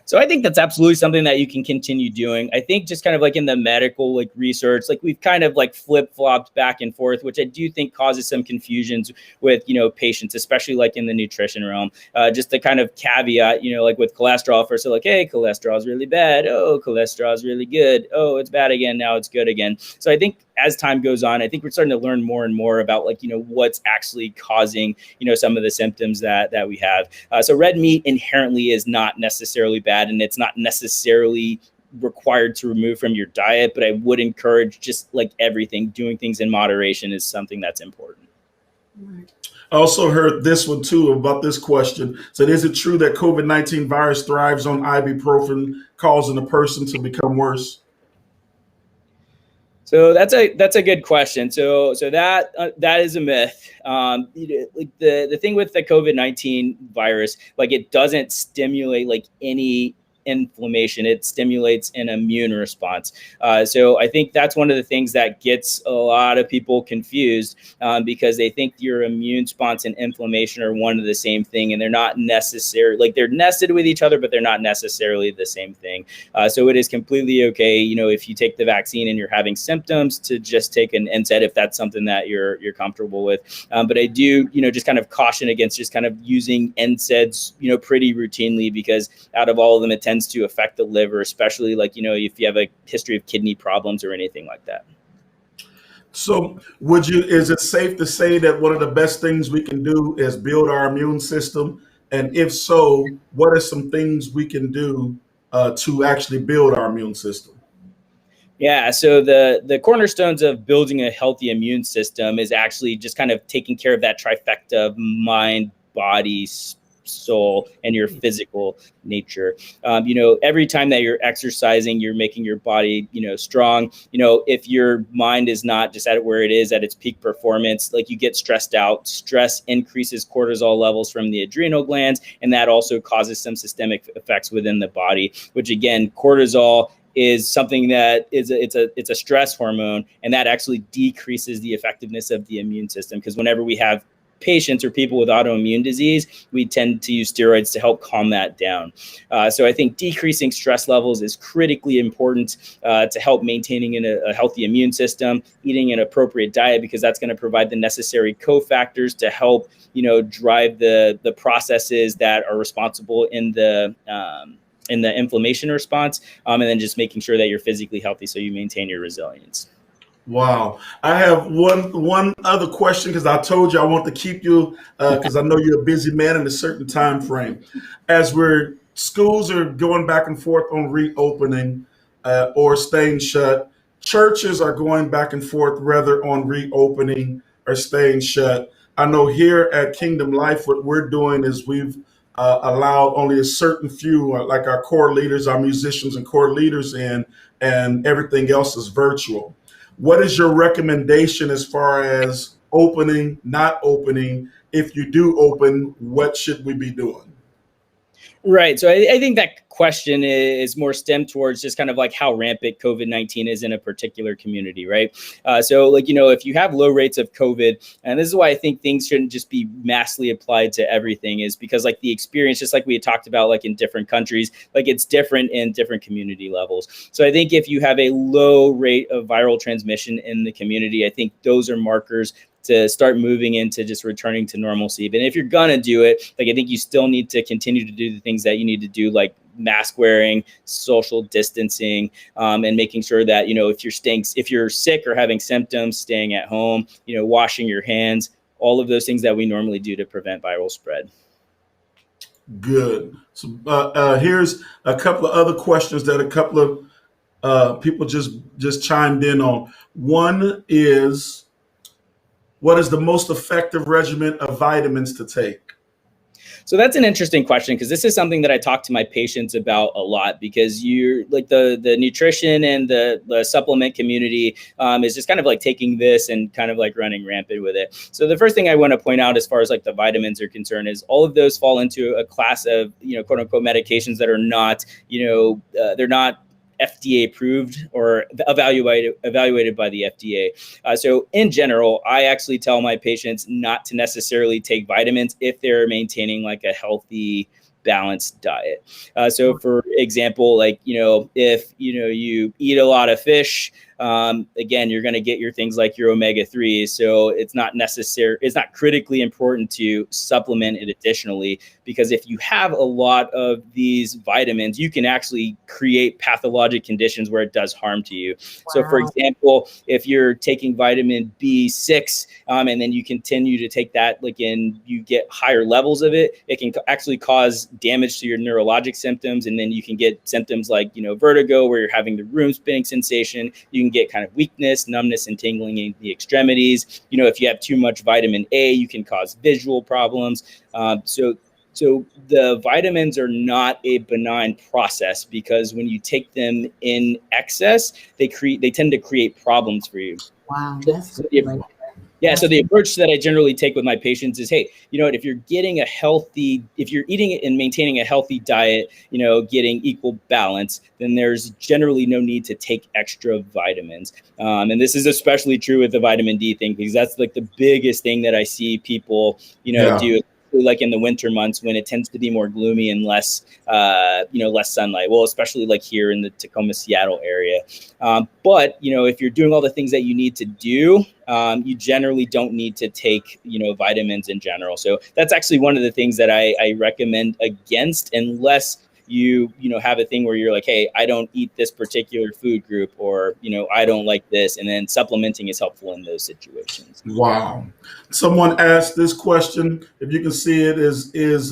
So I think that's absolutely something that you can continue doing. I think just kind of like in the medical like research, like we've kind of like flip-flopped back and forth, which I do think causes some confusions with, you know, patients, especially like in the nutrition realm. Just the kind of caveat, you know, like with cholesterol, first they're like, hey, cholesterol is really bad. Oh, cholesterol is really good. Oh, it's bad again. Now it's good again. So I think as time goes on, I think we're starting to learn more and more about like, what's actually causing, some of the symptoms that we have. So red meat inherently is not necessarily bad, and it's not necessarily required to remove from your diet, but I would encourage, just like everything, doing things in moderation is something that's important. I also heard this one too about this question. So is it true that COVID-19 virus thrives on ibuprofen, causing a person to become worse? So that's a good question. So that is a myth. Like the thing with the COVID-19 virus, like it doesn't stimulate like any inflammation. It stimulates an immune response. So I think that's one of the things that gets a lot of people confused, because they think your immune response and inflammation are one of the same thing, and they're not necessarily, like they're nested with each other, but they're not necessarily the same thing. So it is completely okay, if you take the vaccine and you're having symptoms, to just take an NSAID if that's something that you're comfortable with. But I do, just kind of caution against just kind of using NSAIDs, pretty routinely, because out of all of them, it tends to affect the liver, especially like, if you have a history of kidney problems or anything like that. So is it safe to say that one of the best things we can do is build our immune system? And if so, what are some things we can do to actually build our immune system? Yeah, so the cornerstones of building a healthy immune system is actually just kind of taking care of that trifecta of mind, body, soul, and your physical nature. Every time that you're exercising, you're making your body, strong. If your mind is not just at where it is at its peak performance, like you get stressed out. Stress increases cortisol levels from the adrenal glands, and that also causes some systemic effects within the body, which again, cortisol is something that it's a stress hormone, and that actually decreases the effectiveness of the immune system, because whenever we have patients or people with autoimmune disease, we tend to use steroids to help calm that down. So I think decreasing stress levels is critically important to help maintaining a healthy immune system, eating an appropriate diet, because that's going to provide the necessary cofactors to help, drive the processes that are responsible in the inflammation response, and then just making sure that you're physically healthy so you maintain your resilience. Wow. I have one other question, because I told you I want to keep you, because I know you're a busy man in a certain time frame. As schools are going back and forth on reopening or staying shut, churches are going back and forth whether on reopening or staying shut. I know here at Kingdom Life, what we're doing is we've allowed only a certain few, like our core leaders, our musicians and core leaders in, and everything else is virtual. What is your recommendation as far as opening, not opening? If you do open, what should we be doing? Right. So I think that question is more stemmed towards just kind of like how rampant COVID-19 is in a particular community, right? So like, if you have low rates of COVID, and this is why I think things shouldn't just be massively applied to everything, is because like the experience, just like we had talked about, like in different countries, like it's different in different community levels. So I think if you have a low rate of viral transmission in the community, I think those are markers to start moving into just returning to normalcy. But if you're gonna do it, like I think you still need to continue to do the things that you need to do, like mask wearing, social distancing, and making sure that, if you're sick or having symptoms, staying at home, washing your hands, all of those things that we normally do to prevent viral spread. Good. So here's a couple of other questions that a couple of people just chimed in on. One is, what is the most effective regimen of vitamins to take? So that's an interesting question, because this is something that I talk to my patients about a lot, because you're like the nutrition and the supplement community is just kind of like taking this and kind of like running rampant with it. So the first thing I want to point out as far as like the vitamins are concerned is all of those fall into a class of, quote unquote medications that are not, they're not FDA approved or evaluated by the FDA. So in general, I actually tell my patients not to necessarily take vitamins if they're maintaining like a healthy balanced diet. So for example, like, if, you eat a lot of fish, again, you're going to get your things like your omega-3s. So it's not critically important to supplement it additionally, because if you have a lot of these vitamins, you can actually create pathologic conditions where it does harm to you. Wow. So for example, if you're taking vitamin B6, and then you continue to take that, and you get higher levels of it, it can actually cause damage to your neurologic symptoms. And then you can get symptoms like, vertigo, where you're having the room spinning sensation. You can get kind of weakness, numbness, and tingling in the extremities. If you have too much vitamin A, you can cause visual problems. So the vitamins are not a benign process, because when you take them in excess, they tend to create problems for you. Wow, that's Yeah. So the approach that I generally take with my patients is, hey, if you're eating and maintaining a healthy diet, getting equal balance, then there's generally no need to take extra vitamins. And this is especially true with the vitamin D thing, because that's like the biggest thing that I see people, do. Like in the winter months, when it tends to be more gloomy and less sunlight. Well, especially like here in the Tacoma, Seattle area. But if you're doing all the things that you need to do, you generally don't need to take, vitamins in general. So that's actually one of the things that I recommend against, unless you have a thing where you're like, hey, I don't eat this particular food group, or, I don't like this. And then supplementing is helpful in those situations. Wow. Someone asked this question, if you can see it, is if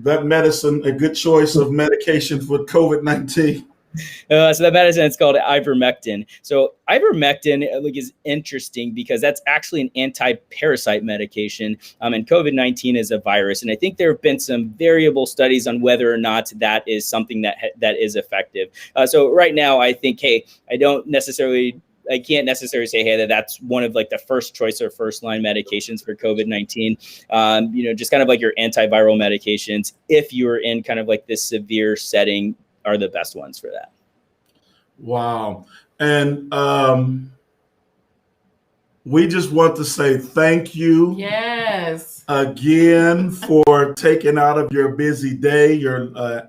that medicine a good choice of medication for COVID-19? So that medicine, it's called ivermectin. So ivermectin is interesting because that's actually an anti-parasite medication, and COVID-19 is a virus. And I think there have been some variable studies on whether or not that is something that is effective. So right now, I think, hey, I can't necessarily say, hey, that's one of the first choice or first line medications for COVID-19. Just kind of like your antiviral medications, if you're in kind of this severe setting, are the best ones for that. Wow. And we just want to say thank you. Yes. Again, for taking out of your busy day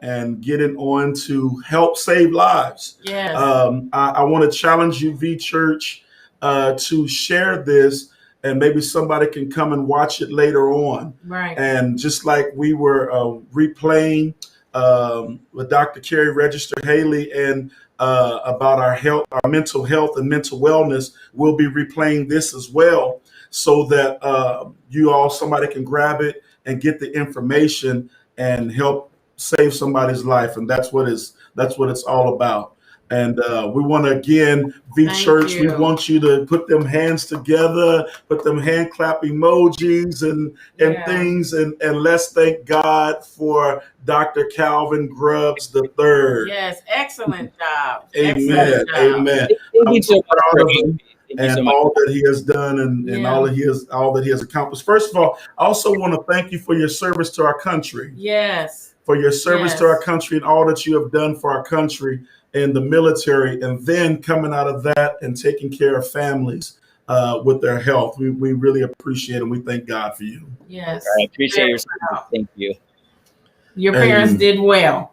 and getting on to help save lives. Yes. I want to challenge you, V Church, to share this, and maybe somebody can come and watch it later on. Right. And just like we were replaying with Dr. Carrie Register Haley and about our health, our mental health and mental wellness, we'll be replaying this as well, so that somebody can grab it and get the information and help save somebody's life. And that's what it's all about. And we want to, again, V Church, we want you to put them hands together, put them hand clap emojis and things. And let's thank God for Dr. Calvin Grubbs III. Yes, excellent job. Amen. Excellent job. Amen. I'm so proud of him and all that he has done and all that he has accomplished. First of all, I also want to thank you for your service to our country. Yes. For your service to our country and all that you have done for our country in the military, and then coming out of that and taking care of families with their health. We really appreciate it, and we thank God for you. Yes. I appreciate your support. Thank you. Your parents did well.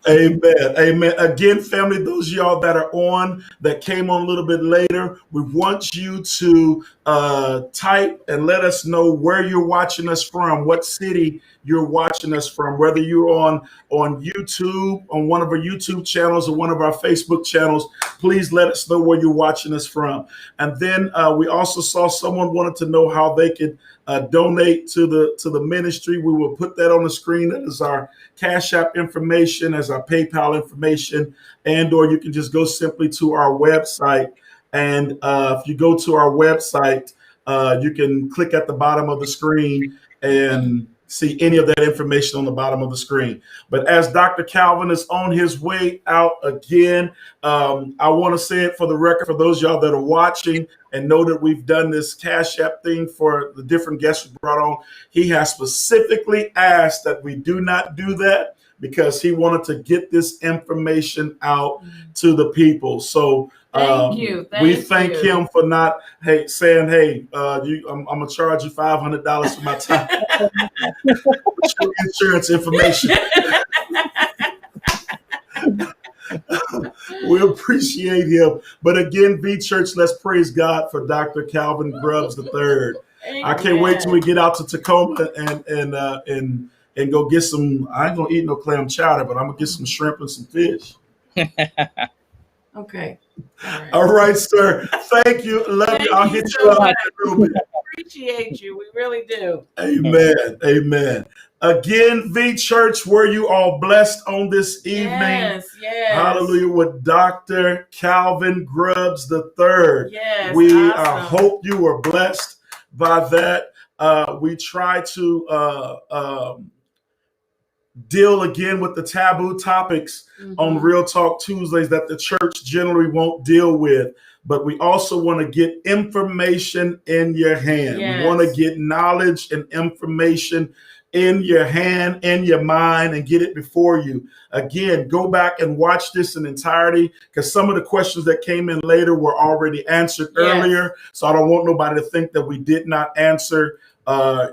Amen. Amen. Again, family, those of y'all that came on a little bit later, we want you to type and let us know where you're watching us from, what city you're watching us from, whether you're on YouTube, on one of our YouTube channels or one of our Facebook channels. Please let us know where you're watching us from. And then we also saw someone wanted to know how they could donate to the ministry. We will put that on the screen. That is our Cash App information, as our PayPal information, or you can just go simply to our website. And if you go to our website, you can click at the bottom of the screen and see any of that information on the bottom of the screen. But as Dr. Calvin is on his way out again, I want to say it for the record for those of y'all that are watching and know that we've done this Cash App thing for the different guests we brought on. He has specifically asked that we do not do that. because he wanted to get this information out to the people. So we thank him for not saying, "Hey, I'm gonna charge you $500 for my time." Insurance information. We appreciate him. But again, V Church, let's praise God for Dr. Calvin Grubbs III. I can't wait till we get out to Tacoma and go get some. I ain't gonna eat no clam chowder, but I'm gonna get some shrimp and some fish. Okay. All right, sir. Thank you. Love you. I'll hit you up in a little bit. Appreciate you. We really do. Amen. Amen. Again, V Church, were you all blessed on this evening? Yes. Hallelujah. With Dr. Calvin Grubbs III. Yes. We awesome. hope you were blessed by that. We try to deal again with the taboo topics on Real Talk Tuesdays that the church generally won't deal with. But we also want to get information in your hand. Yes. We want to get knowledge and information in your hand, in your mind, and get it before you. Again, go back and watch this in entirety, because some of the questions that came in later were already answered earlier. So I don't want nobody to think that we did not answer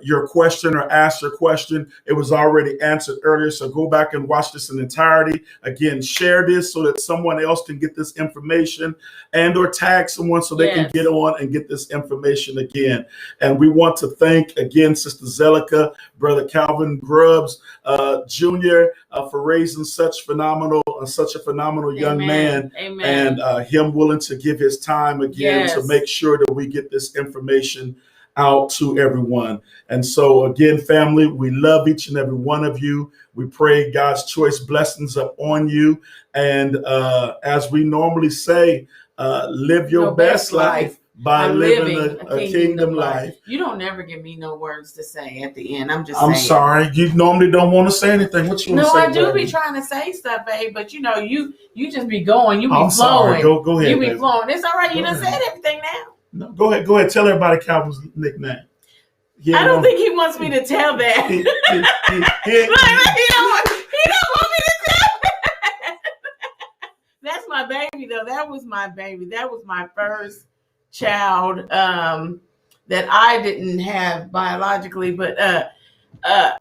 your question or ask your question. It was already answered earlier. So go back and watch this in entirety. Again, share this so that someone else can get this information, and or tag someone so they can get on and get this information again. And we want to thank again Sister Zelica, Brother Calvin Grubbs Jr. For raising such a phenomenal young man. Amen. And him willing to give his time again to make sure that we get this information out to everyone. And so again, family, we love each and every one of you. We pray God's choice blessings up on you. And as we normally say, live your best life by living a kingdom life. You don't never give me no words to say at the end. I'm saying. Sorry. You normally don't want to say anything. What you want to say? No, I do be trying to say stuff, babe, but you know, you just be going. You be flowing. Sorry. Go ahead. You be flowing. It's all right. You done said everything now. No, go ahead. Tell everybody Calvin's nickname. I don't think he wants me to tell that. He don't want me to tell that. That's my baby, though. That was my baby. That was my first child that I didn't have biologically, but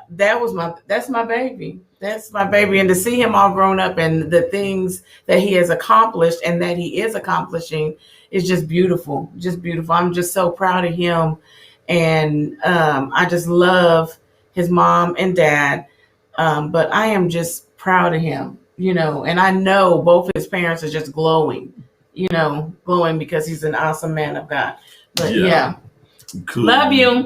that's my baby. That's my baby. And to see him all grown up and the things that he has accomplished and that he is accomplishing is just beautiful. Just beautiful. I'm just so proud of him. And I just love his mom and dad. But I am just proud of him, and I know both his parents are just glowing because he's an awesome man of God. But Cool. Love you.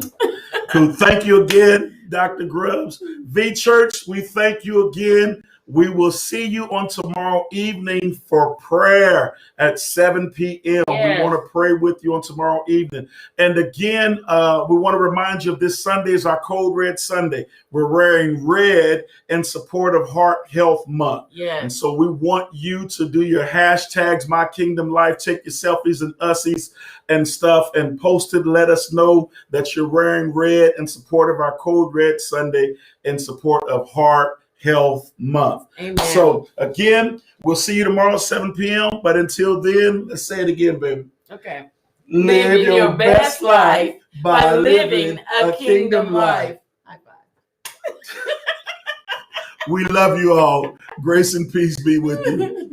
Cool. Thank you again, Dr. Grubbs. V Church, we thank you again. We will see you on tomorrow evening for prayer at 7 p.m. Yes. We want to pray with you on tomorrow evening. And again, we want to remind you of this Sunday is our Code Red Sunday. We're wearing red in support of Heart Health Month. Yes. And so we want you to do your hashtags, mykingdomlife, take your selfies and ussies and stuff and post it. Let us know that you're wearing red in support of our Code Red Sunday in support of Heart Health Month. Amen. So again, we'll see you tomorrow at 7 p.m. But until then, let's say it again, baby. Okay. Live your best life by living a kingdom life. High five. We love you all. Grace and peace be with you.